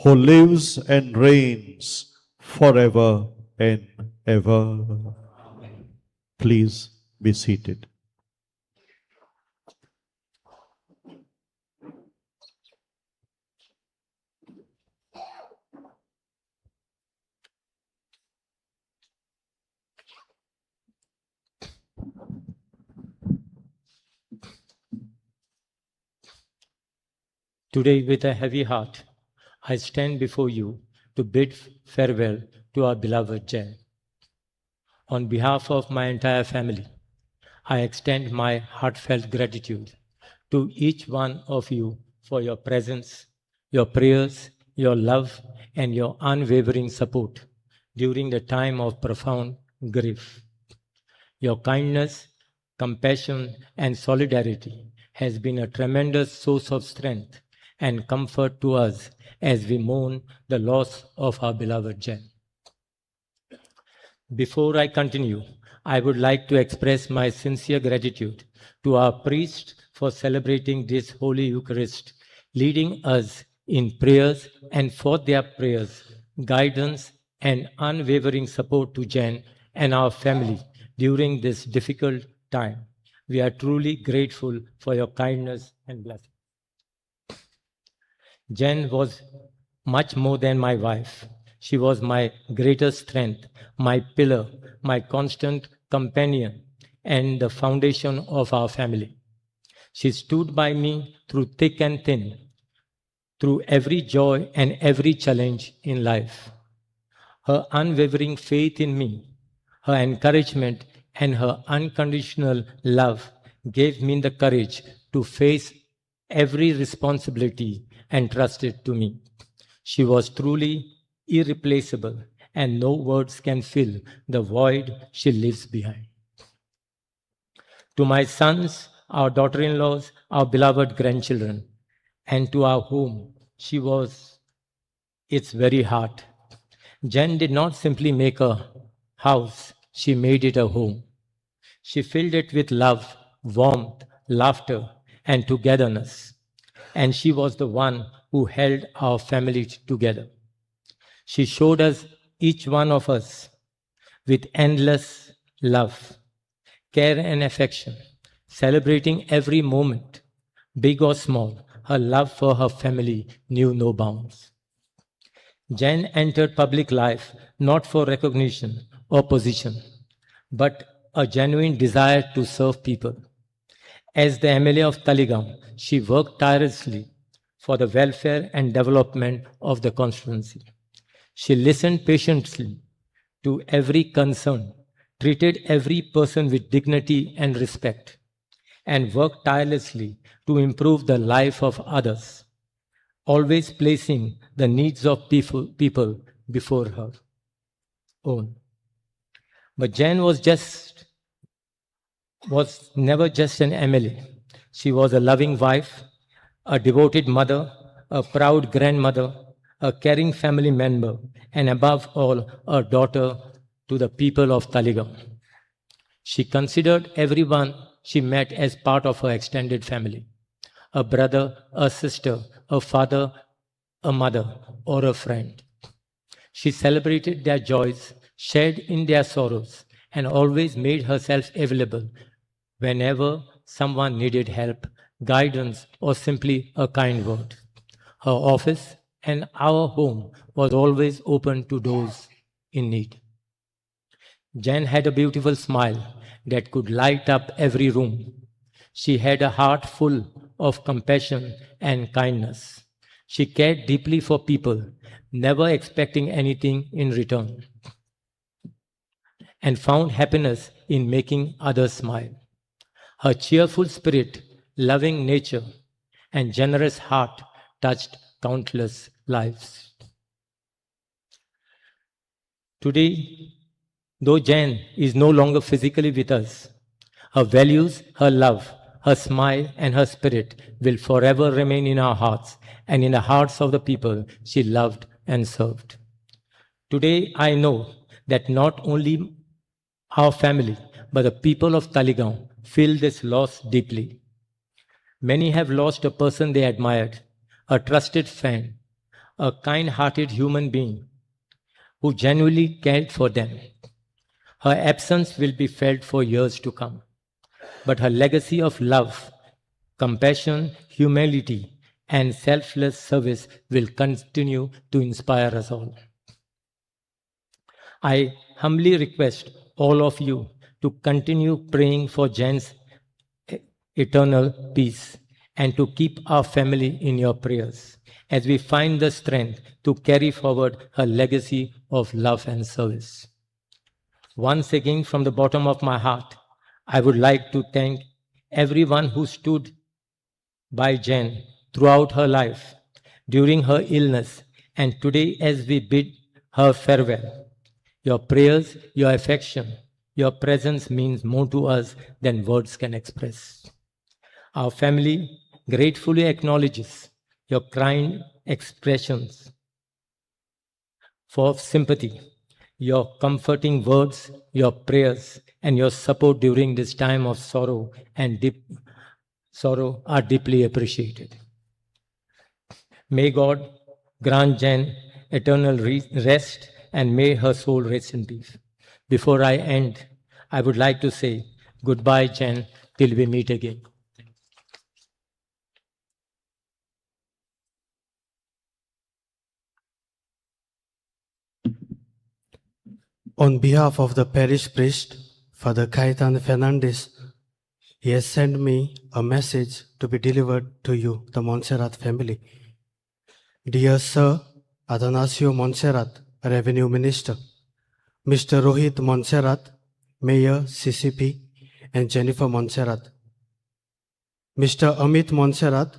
who lives and reigns forever and ever. Please be seated. Today, with a heavy heart, I stand before you to bid farewell to our beloved Jen. On behalf of my entire family, I extend my heartfelt gratitude to each one of you for your presence, your prayers, your love, and your unwavering support during the time of profound grief. Your kindness, compassion, and solidarity has been a tremendous source of strength and comfort to us as we mourn the loss of our beloved Jen. Before I continue, I would like to express my sincere gratitude to our priests for celebrating this Holy Eucharist, leading us in prayers, and for their prayers, guidance, and unwavering support to Jen and our family during this difficult time. We are truly grateful for your kindness and blessing. Jen was much more than my wife. She was my greatest strength, my pillar, my constant companion, and the foundation of our family. She stood by me through thick and thin, through every joy and every challenge in life. Her unwavering faith in me, her encouragement, and her unconditional love gave me the courage to face every responsibility entrusted to me. She was truly irreplaceable, and no words can fill the void she leaves behind. To my sons, our daughter-in-laws, our beloved grandchildren, and to our home, she was its very heart. Jen did not simply make a house, she made it a home. She filled it with love, warmth, laughter, and togetherness. And she was the one who held our family together. She showed us, each one of us, with endless love, care, and affection, celebrating every moment, big or small. Her love for her family knew no bounds. Jen entered public life not for recognition or position, but a genuine desire to serve people. As the MLA of Taligaon, she worked tirelessly for the welfare and development of the constituency. She listened patiently to every concern, treated every person with dignity and respect, and worked tirelessly to improve the life of others, always placing the needs of people before her own. But Jen was never just an MLA. She was a loving wife, a devoted mother, a proud grandmother, a caring family member, and above all, a daughter to the people of Taligaon. She considered everyone she met as part of her extended family, a brother, a sister, a father, a mother, or a friend. She celebrated their joys, shared in their sorrows, and always made herself available whenever someone needed help, guidance, or simply a kind word. Her office and our home was always open to those in need. Jen had a beautiful smile that could light up every room. She had a heart full of compassion and kindness. She cared deeply for people, never expecting anything in return, and found happiness in making others smile. Her cheerful spirit, loving nature, and generous heart touched countless lives. Today, though Jan is no longer physically with us, her values, her love, her smile, and her spirit will forever remain in our hearts and in the hearts of the people she loved and served. Today, I know that not only our family, but the people of Taligaon feel this loss deeply. Many have lost a person they admired, a trusted friend, a kind-hearted human being who genuinely cared for them. Her absence will be felt for years to come, but her legacy of love, compassion, humility, and selfless service will continue to inspire us all. I humbly request all of you to continue praying for Jan's eternal peace and to keep our family in your prayers as we find the strength to carry forward her legacy of love and service. Once again, from the bottom of my heart, I would like to thank everyone who stood by Jan throughout her life, during her illness, and today as we bid her farewell. Your prayers, your affection, your presence means more to us than words can express. Our family gratefully acknowledges your kind expressions for sympathy, your comforting words, your prayers, and your support during this time of sorrow and deep sorrow are deeply appreciated. May God grant Jan eternal rest and may her soul rest in peace. Before I end, I would like to say goodbye, Jan, till we meet again. On behalf of the parish priest, Father Caetan Fernandez, he has sent me a message to be delivered to you, the Monserrate family. Dear Sir Atanasio Monserrate, Revenue Minister, Mr. Rohit Monserrate, Mayor CCP, and Jennifer Monserrate, Mr. Amit Monserrate,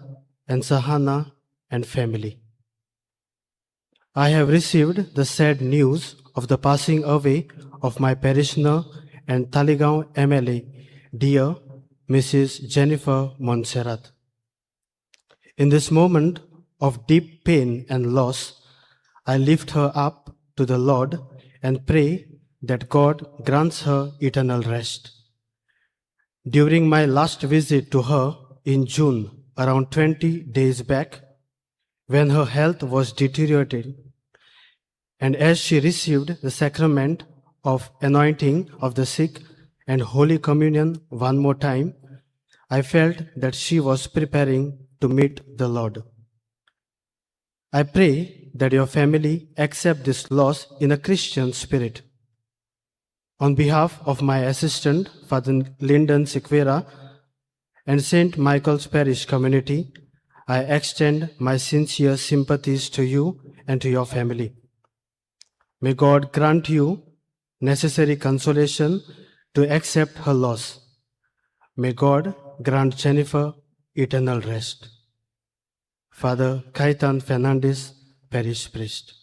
and Sahana and family. I have received the sad news of the passing away of my parishioner and Taligaon MLA, dear Mrs. Jennifer Monserrate. In this moment of deep pain and loss, I lift her up to the Lord and pray that God grants her eternal rest. During my last visit to her in June, around 20 days back, when her health was deteriorating, and as she received the sacrament of anointing of the sick and Holy Communion one more time, I felt that she was preparing to meet the Lord. I pray that your family accept this loss in a Christian spirit. On behalf of my assistant, Father Lyndon Siqueira, and St. Michael's Parish community, I extend my sincere sympathies to you and to your family. May God grant you necessary consolation to accept her loss. May God grant Jennifer eternal rest. Father Caetan Fernandez, Parish Priest.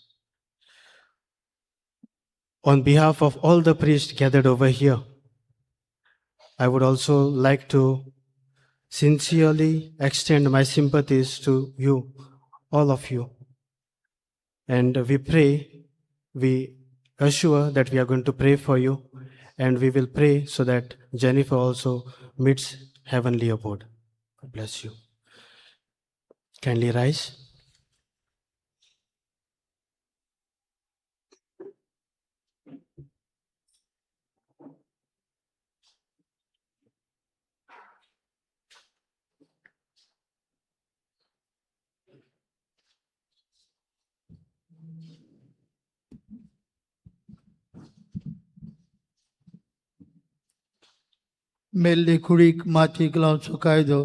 On behalf of all the priests gathered over here, I would also like to sincerely extend my sympathies to you, all of you. And we assure that we are going to pray for you, and we will pray so that Jennifer also meets heavenly abode. God bless you. Kindly rise. मेल्ले खुडीक माथीक लावचो कायदो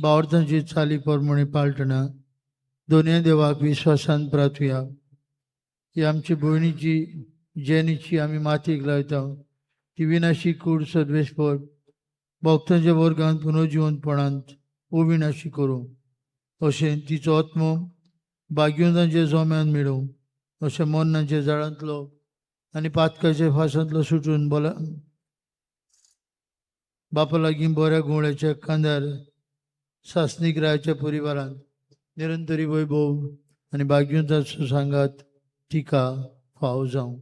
बावर्थांची चाली प्रमाणे पाळटना दोनूय देवाक विश्वासान प्रार्थुया ही आमची भयणीची जेनीची आमी माथीक लायता ती विनाशी कूड सद्वेशपद भक्तांच्या वर्गांत पुनर्जिवंतपणांत उबी नाशी करूं अशें तिचो आत्मो भाग्यवंतांचे जोम्यान मेळूं अशें मोन्नाचे झाडांतलो आनी पातकाचे फासांतलो सुटून बोला बापा लागीं बऱ्या गुवळ्याच्या कांद्यार सासनीक रायाच्या परिवारांत निरंतरी वैभव आनी भाग्यवंताचो सांगात तिका फाव जावं.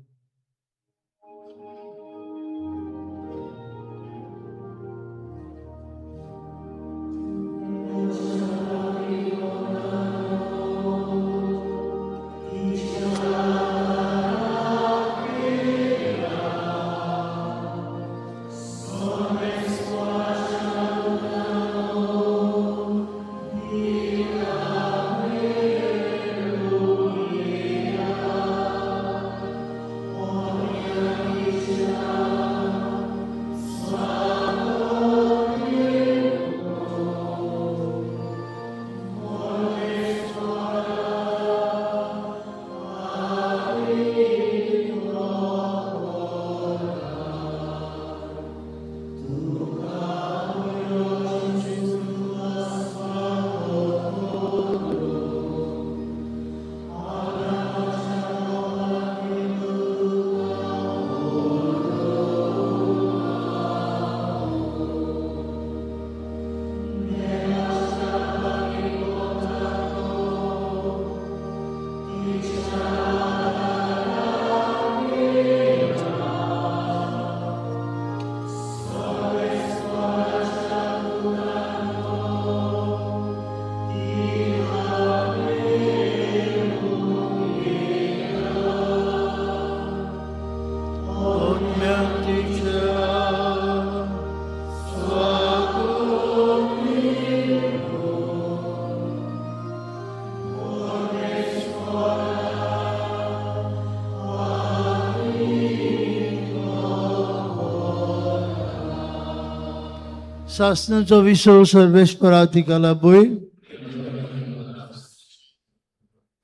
शासनाचो विसव सर्वेश्वरा तिका लाभूय.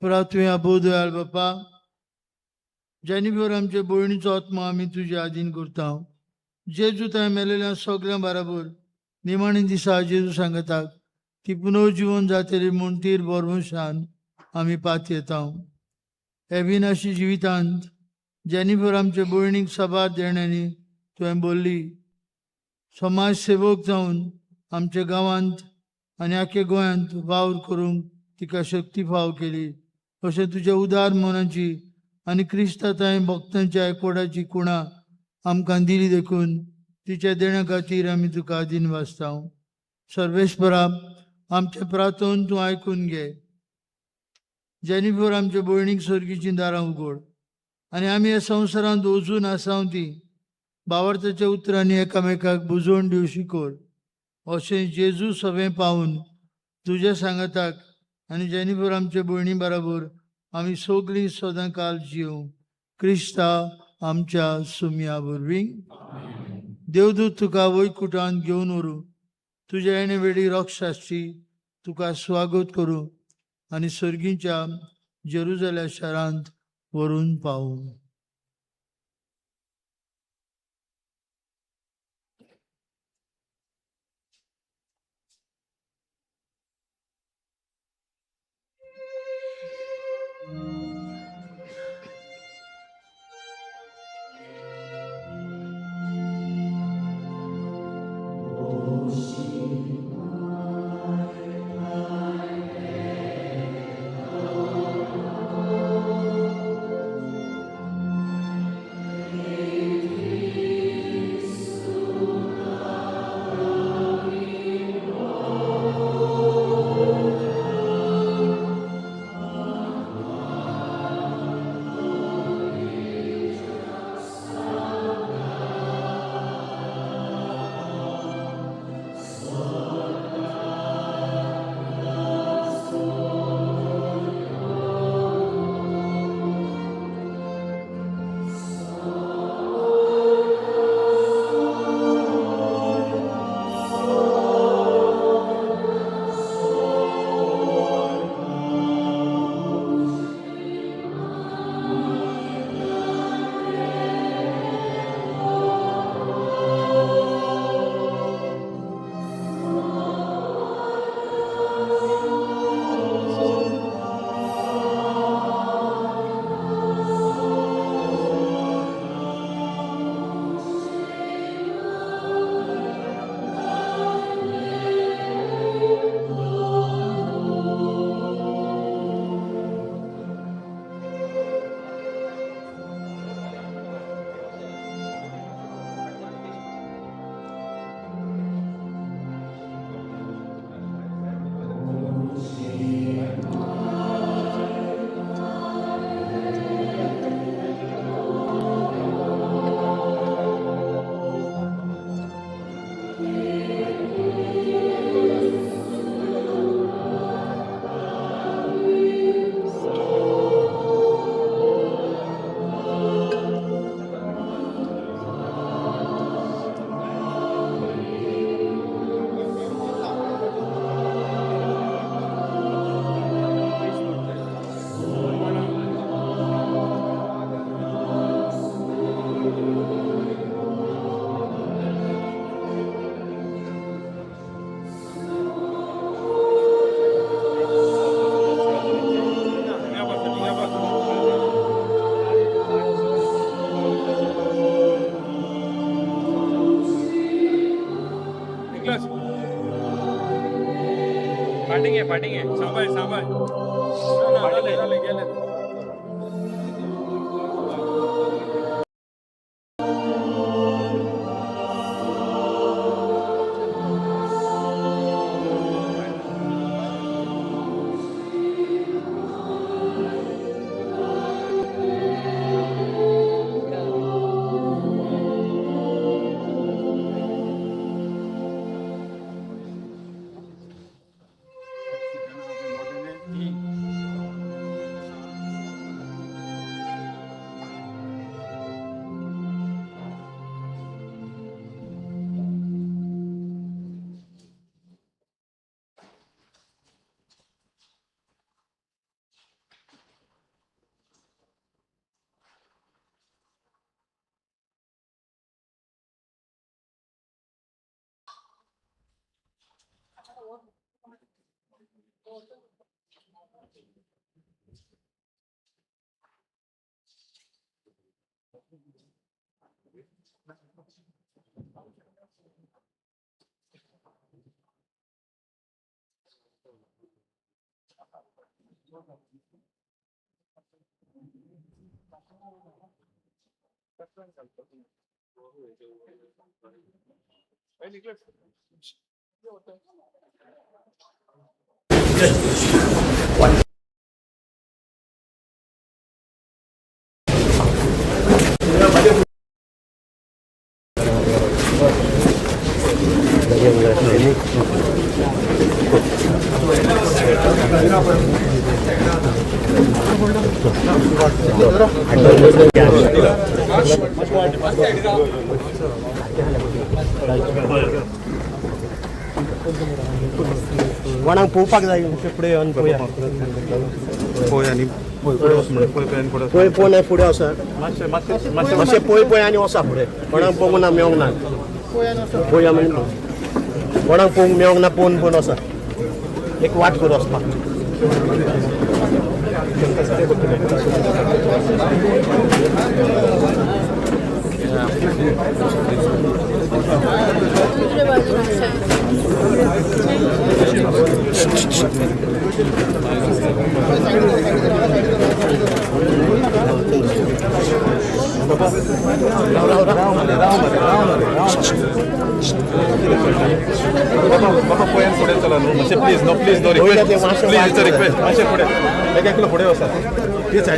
तुवें आबोदयाल बापा जेनीफर आमचे भयणीचो आत्मा आमी तुज्या आधीन करता. जेजू थंय मेलेल्या सगळ्यां बराबर निमाणे दिसा जेजू सांगता ती पुनर्जीवन जातली म्हूण तीर बरमुशान आमी पात येता. अविनाशी जिवितांत जेनीफर आमचे भयणीक सबार देण्यानी तुवें बोल्ली समाज सेवक जावन आमच्या गांवांत आनी आख्या गोंयांत वावर करूंक तिका शक्ती फाव केली. अशें तुज्या उदार मनाची आनी क्रिस्तांताय भक्तांच्या एकवटाची कुणा आमकां दिली देखून तिच्या देण्या खातीर आमी तुका आदीन वाचता. सर्वेश्वरा आमचे प्रार्थन तूं आयकून घे. जेनीफर आमच्या भयणीक सर्गीचीं दारां उगड आनी आमी ह्या संवसारांत वचून आसाव ती भावार्थाच्या उतरांनी एकामेकाक बुजोवन दिवशी कर. अशें जेजू सवें पावून तुज्या सांगाताक आनी जेनीफर आमचे भयणी बराबर आमी सगळीं सदां काल जिवूं. क्रिस्ता आमच्या सुमया वरवीं. देवदूत तुका वैकुंठांत घेवन व्हरूं. तुज्या येणे वेळी रक्षाची तुका स्वागत करूं आनी सर्गीच्या जेरुजल्या शारांत व्हरून पावूं. फाइटिंग है शाबाश वणांक पोवपाक जाय पुढे येवन पोया पोय आनी पोय पोवन फुडें वचत मातशें पोय आनी वचा फुडें कोणाक पोवंक ना मेळोंक ना पोया म्हणजे कोणाक पोवंक मेळोंक ना पोवन पोवन वचा एक वाट करून वचपाक प्लीज नो रिक्वेस्ट मातशें फुडें एक किलो फुडें वचा प्लीज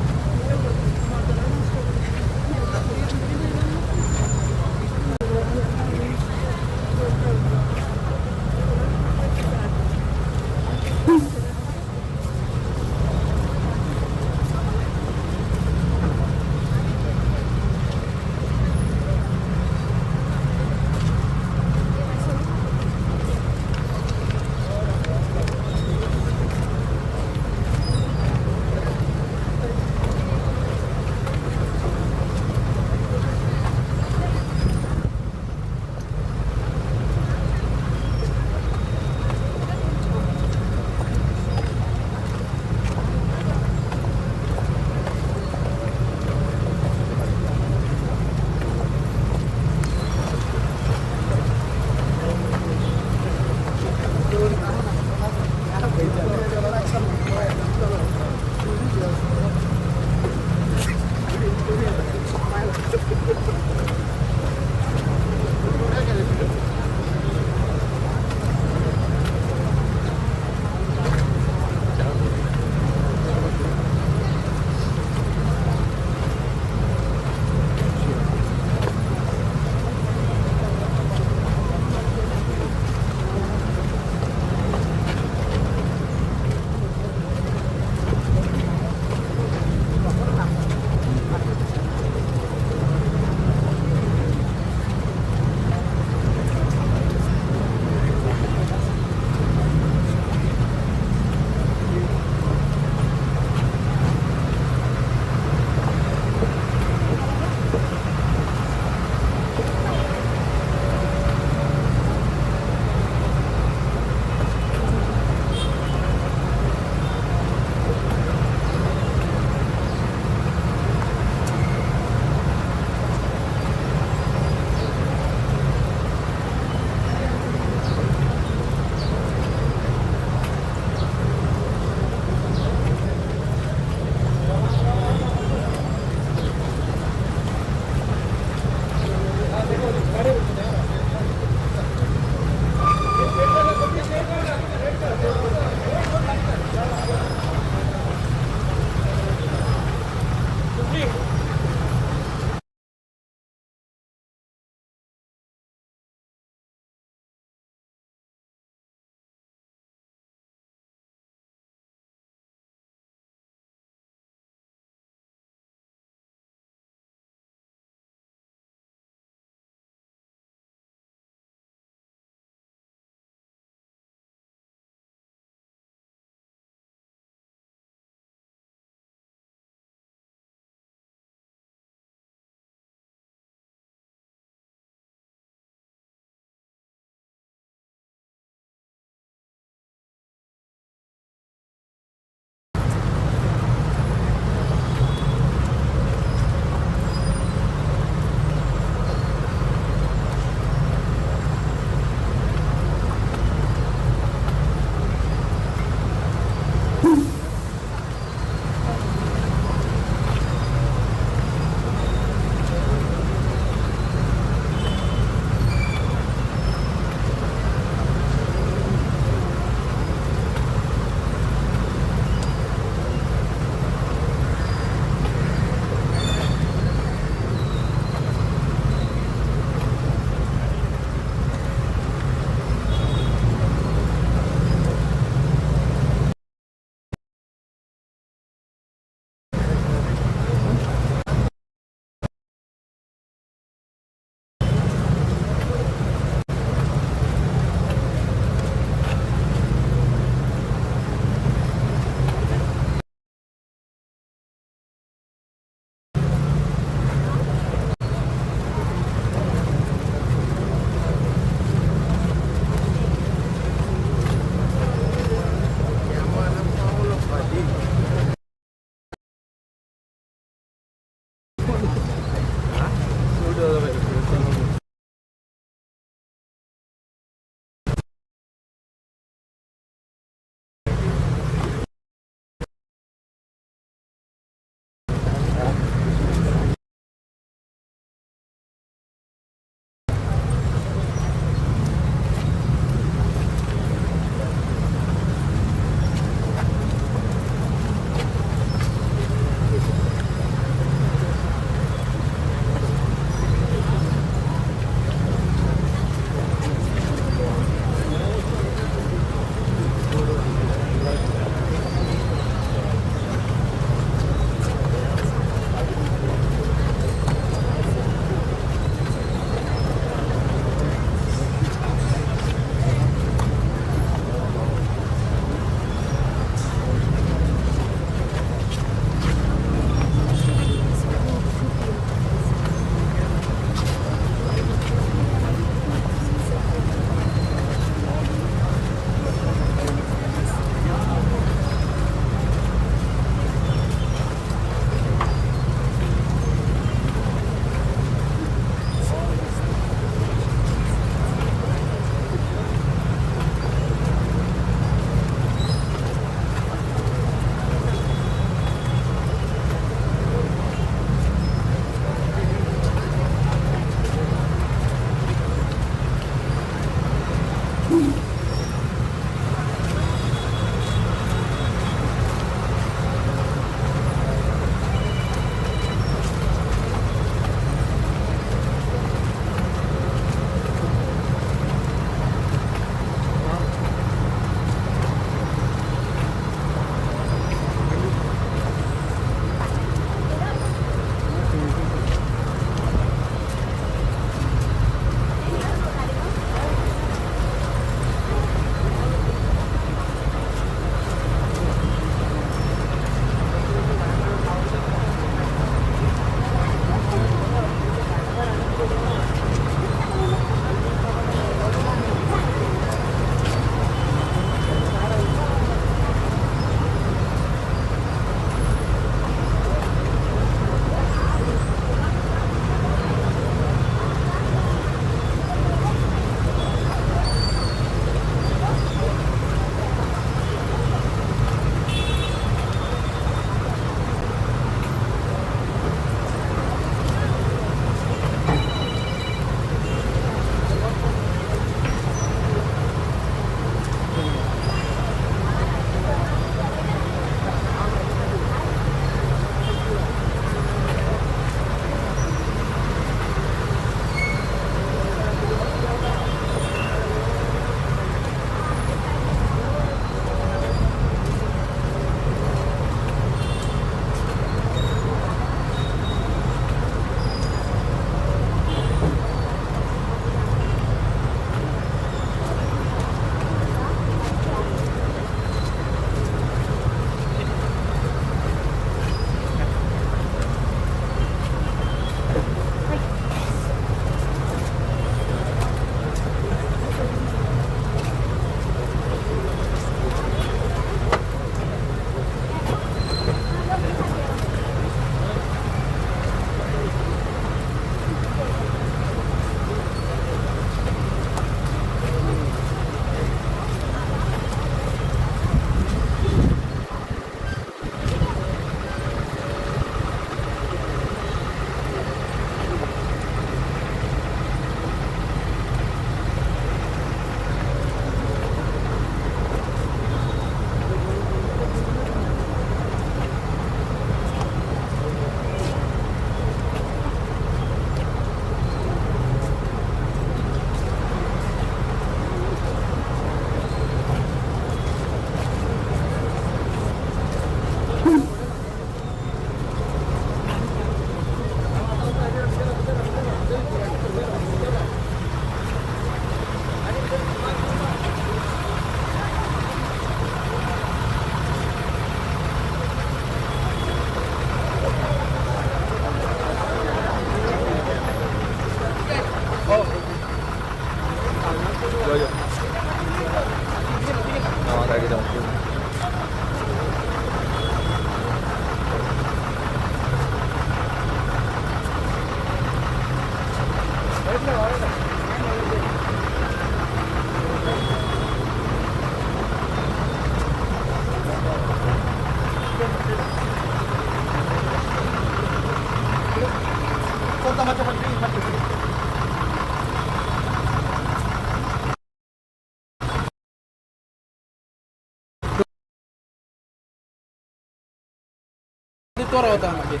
तो रावता मागीर.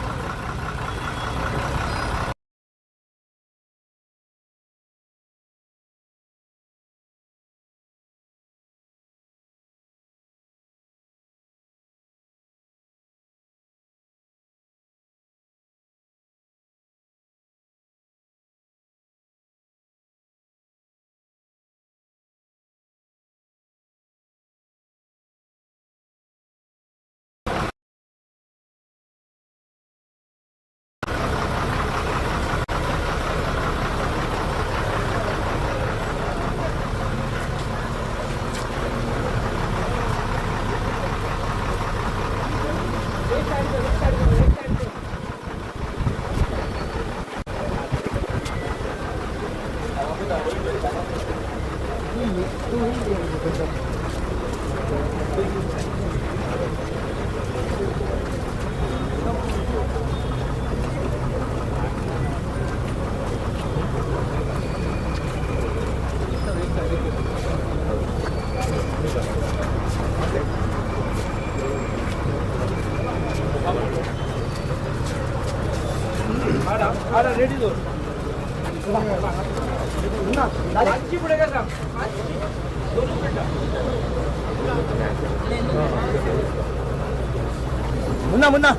मुन्ना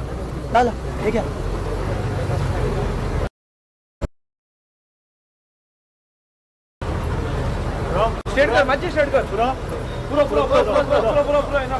चला हे घ्या. स्ट्रेट कर माझी स्ट्रेट कर पुरा आहे ना.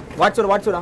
वाटसोड वाटसोड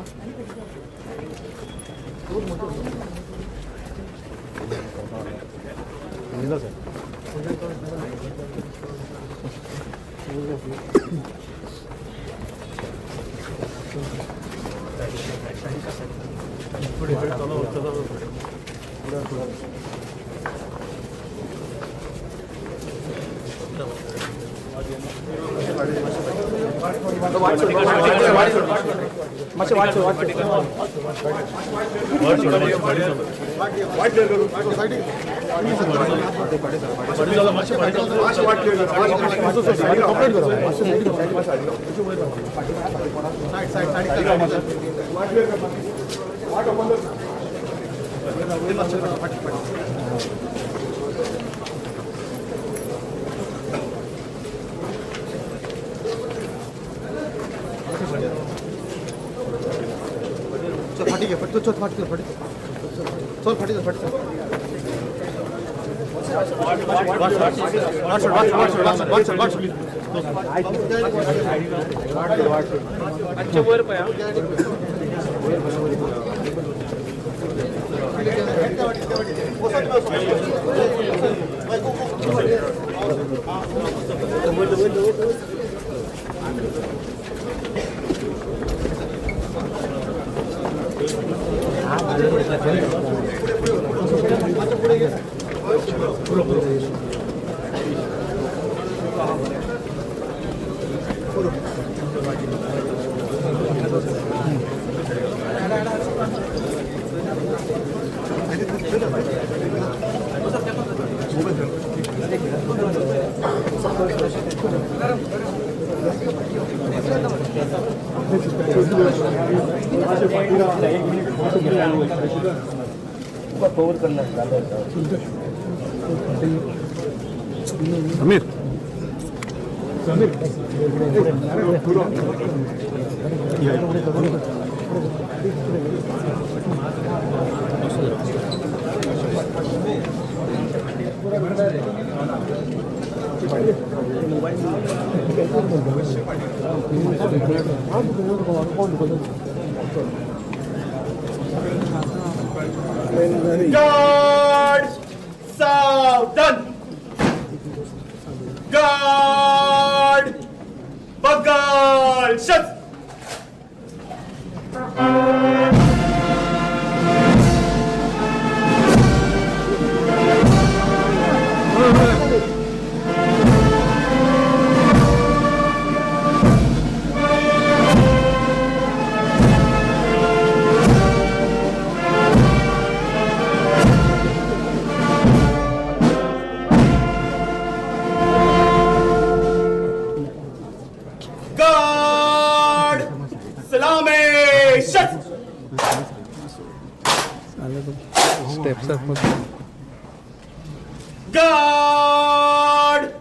मातशें वाट सोड फाटी घे फट चल फाटी फाटी चल फाटी फाटी अच्छा वर पया अमीर Guard! Southern! Guard! Bagal! Shut! Guard! Salame! Shut! Steps up. Guard!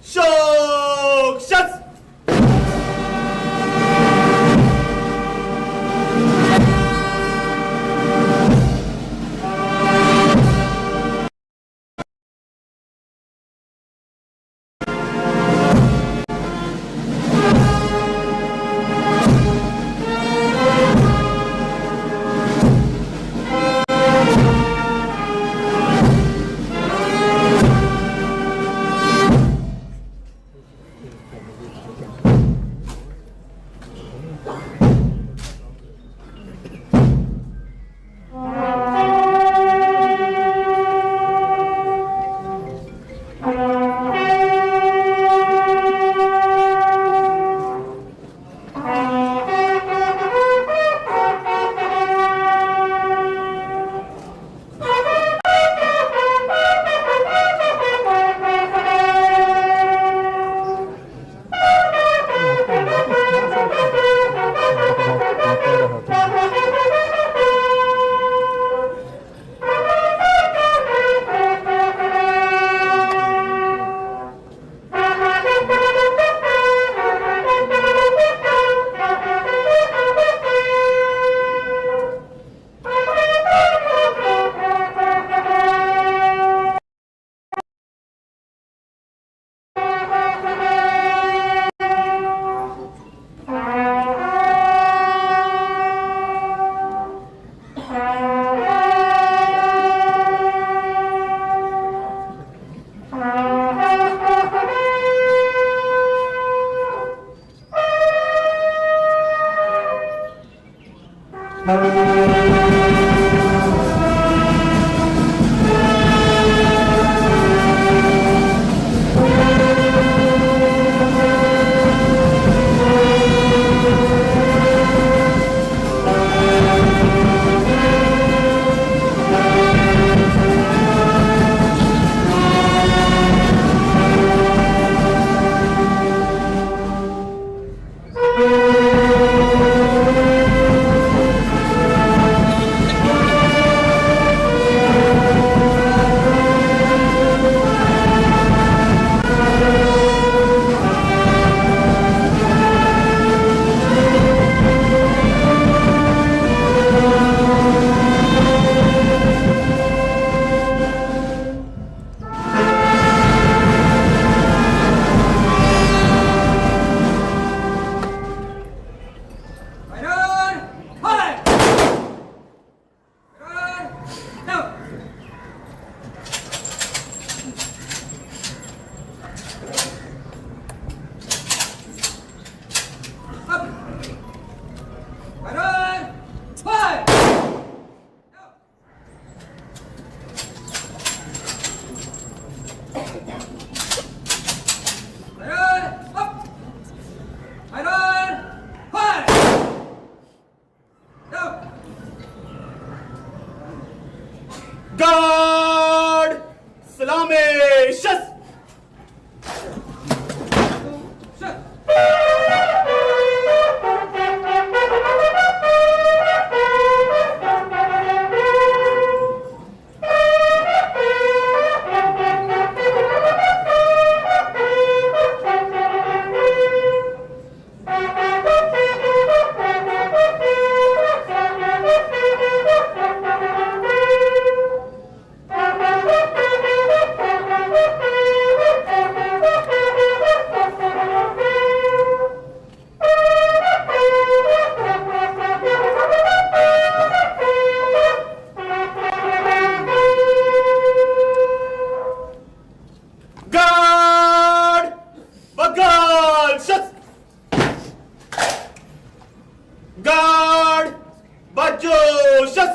Shock! Shut! Guard! Salame! Shut! Guard! Bagal! Shut! Guard! Bajo! Shut!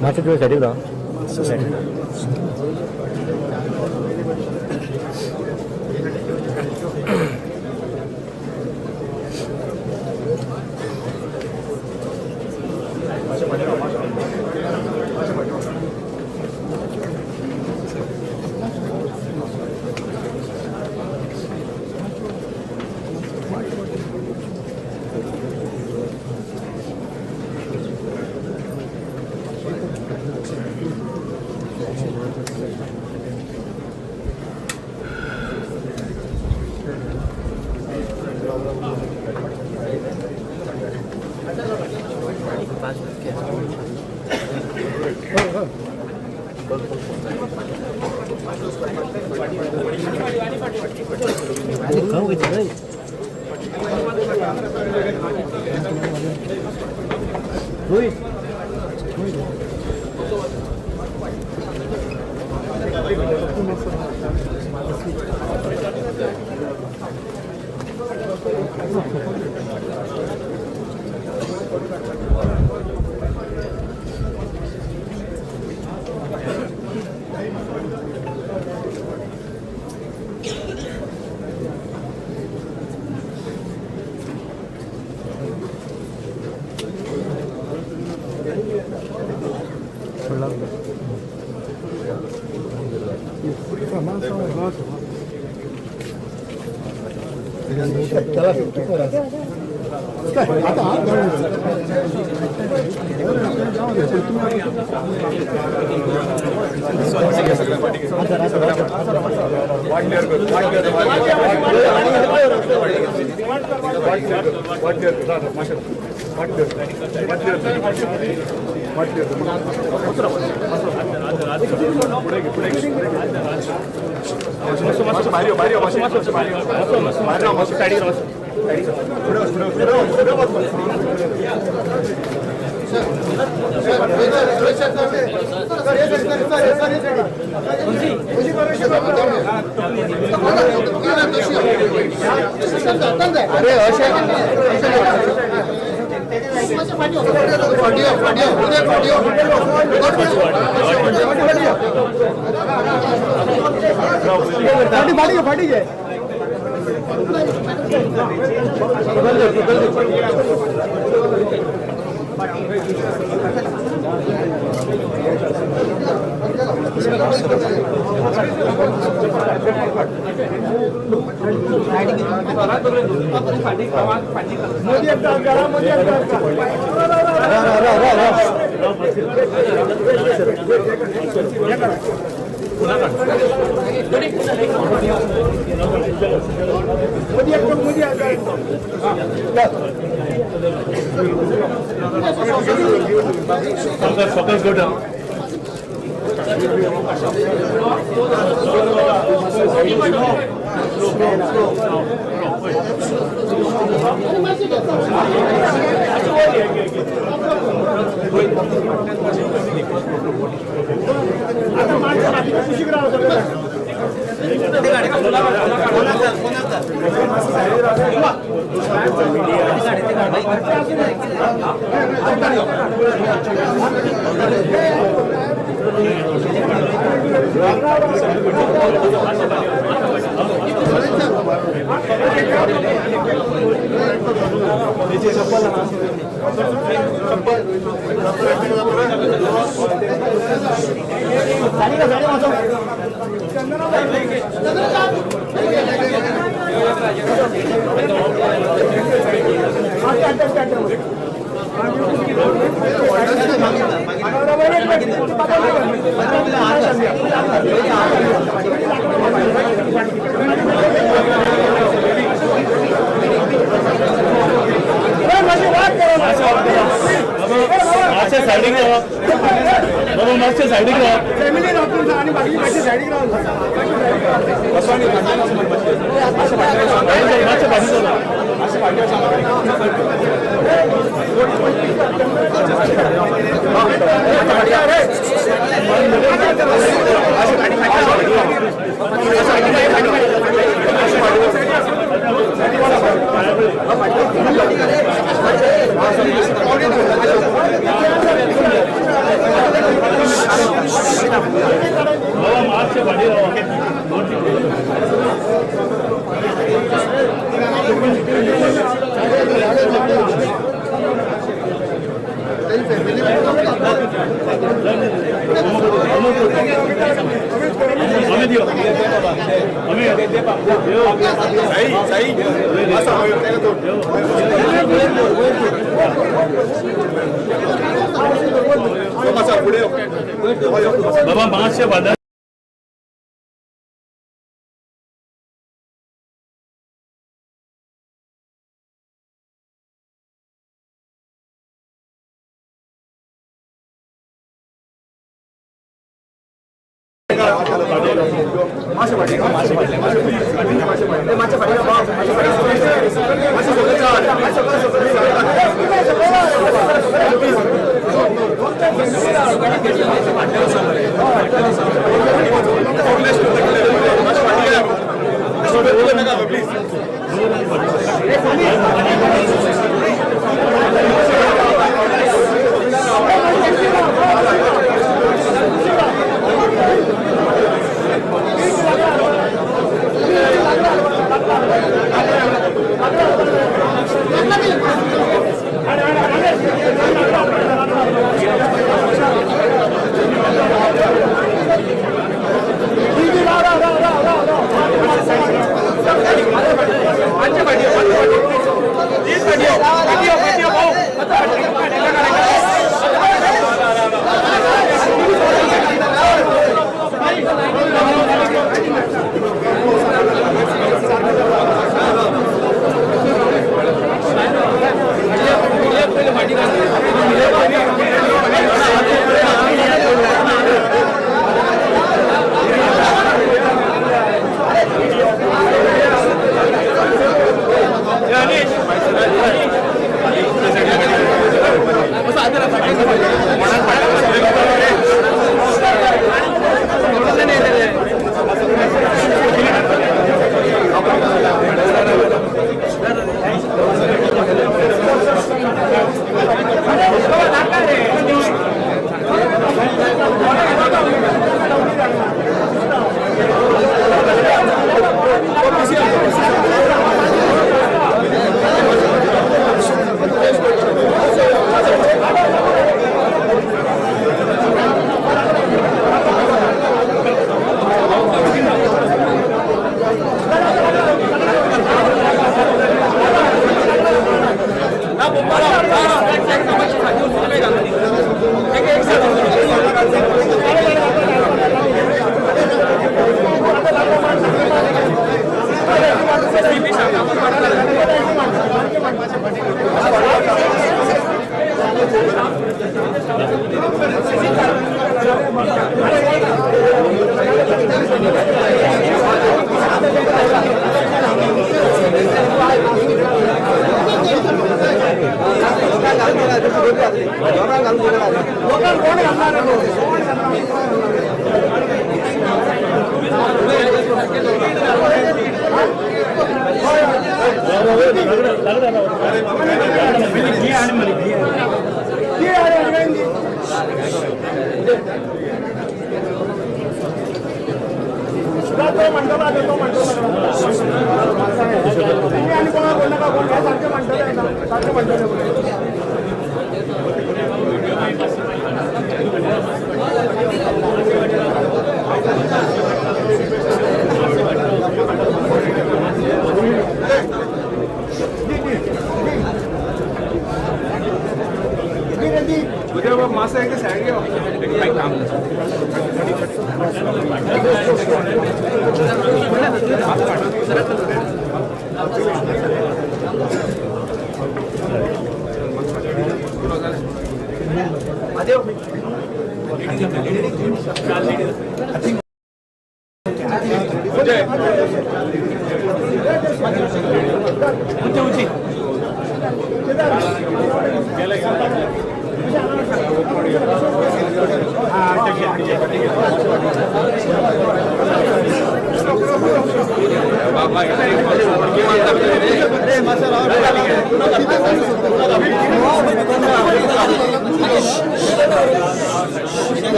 Masuk juga jadi dong. Focus, go down. बाबा मागच्या बाजार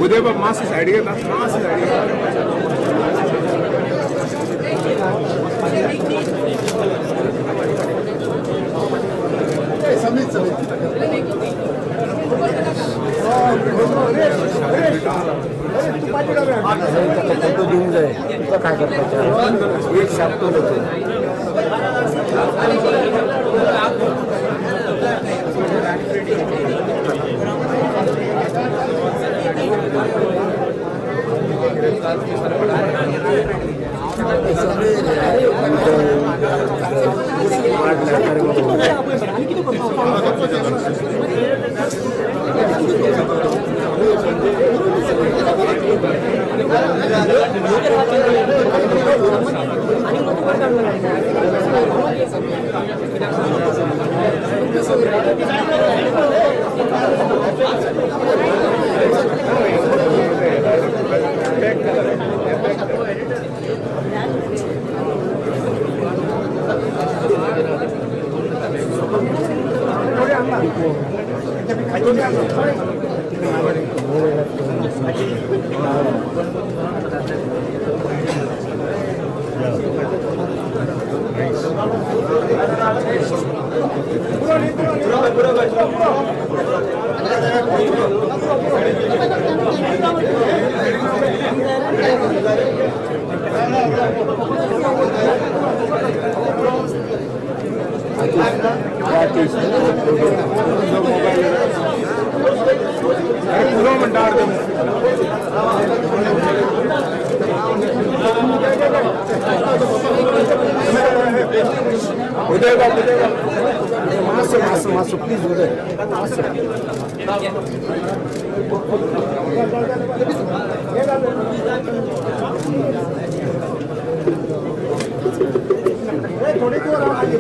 उदय बाबा मास साइड के मास साइड समित photo देऊन जाय तुला काय करतात एक साफ masuk please udah masuk थोड़ी दूर आगे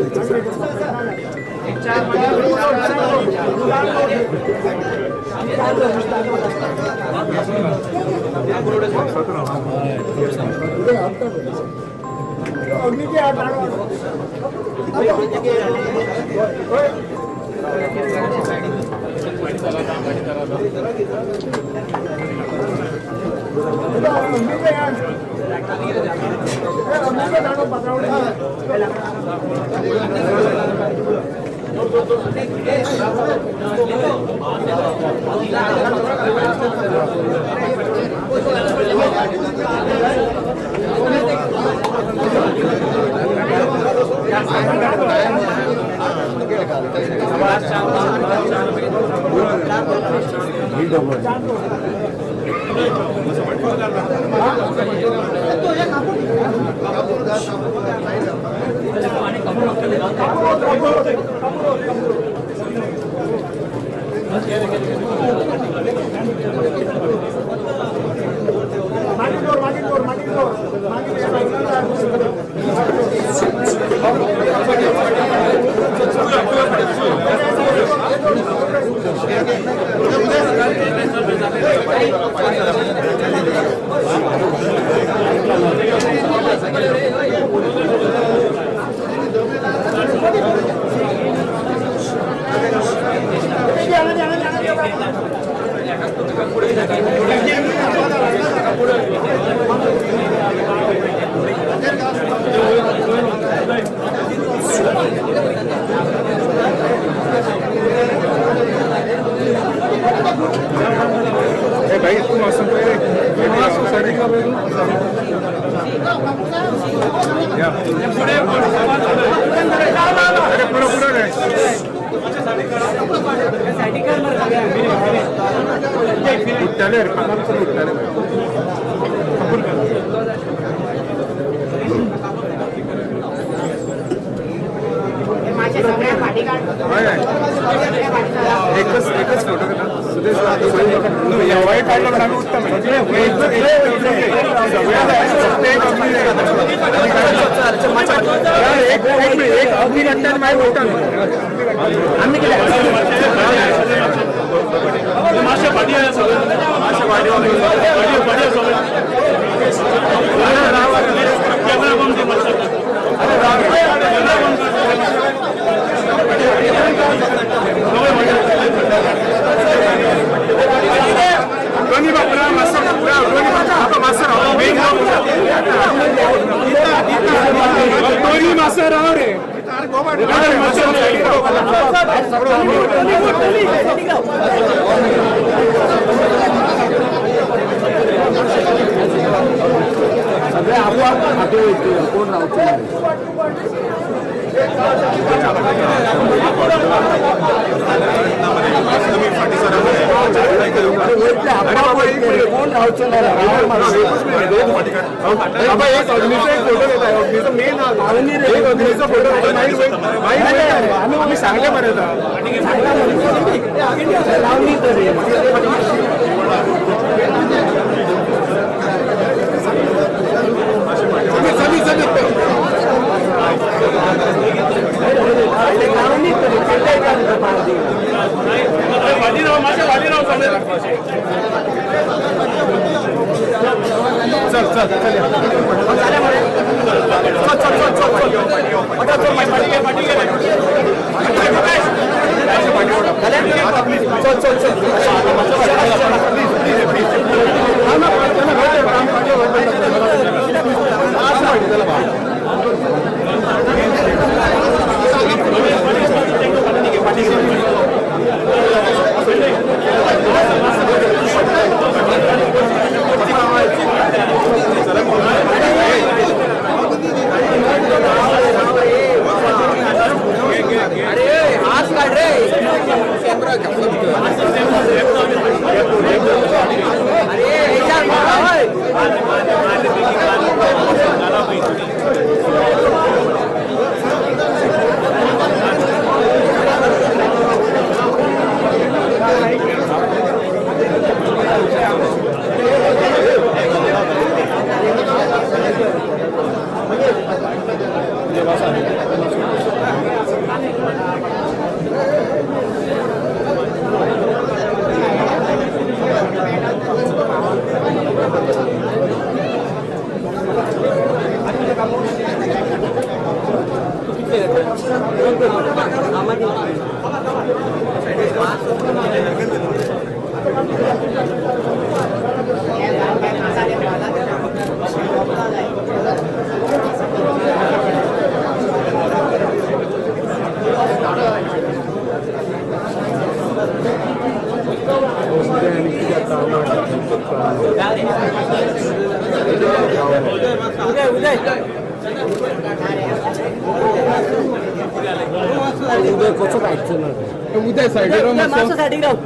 उदय साइडीक राव मातसो सायडीक राव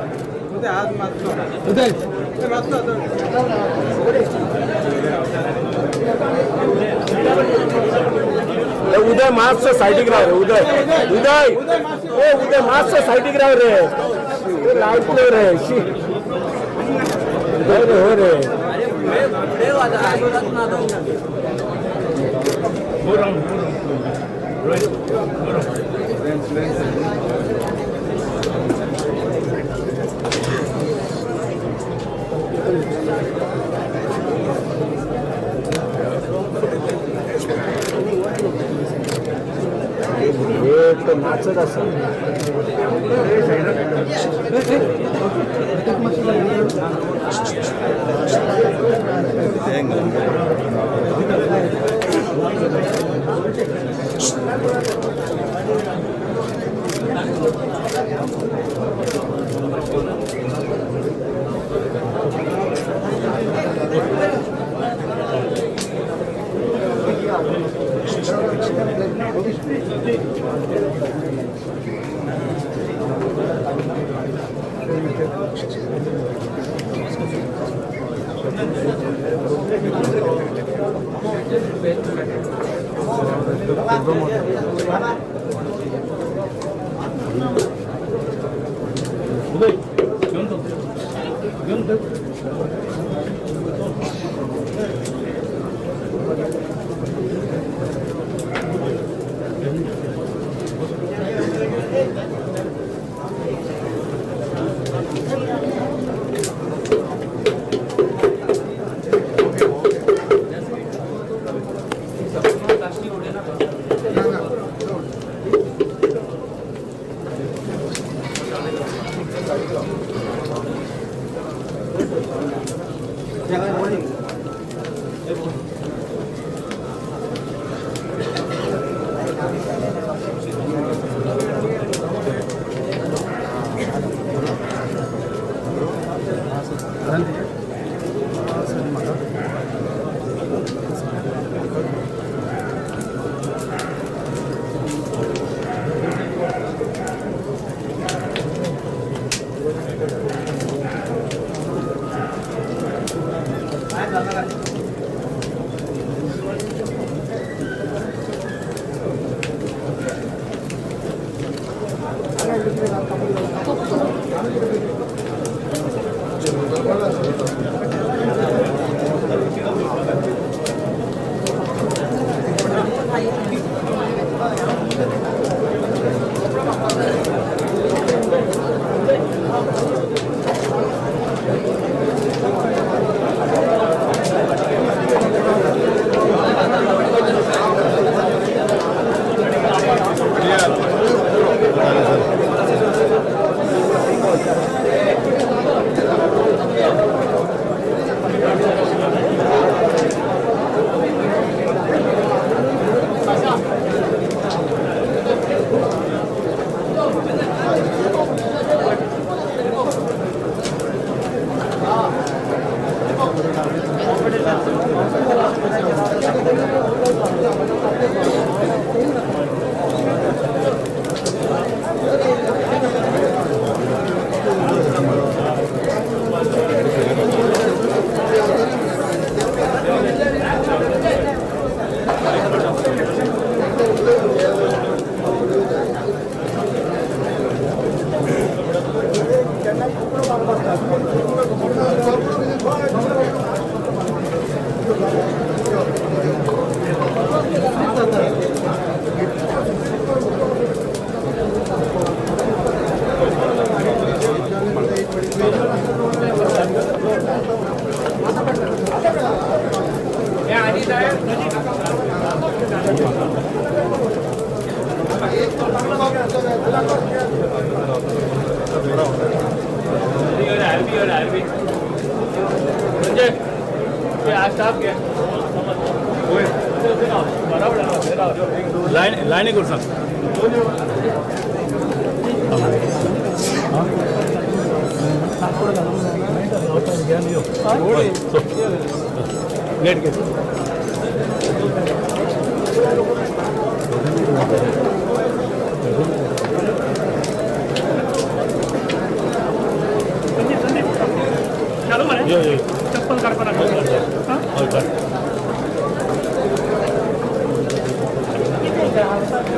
उदय उदय मातसो साइडीक राव रे उदय उदय ओ उदय मातसो साइडीक राव रे लायतलो रे हो रे तो नाचत असा लाईन करू सांग नेट घे Gracias.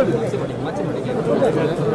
good.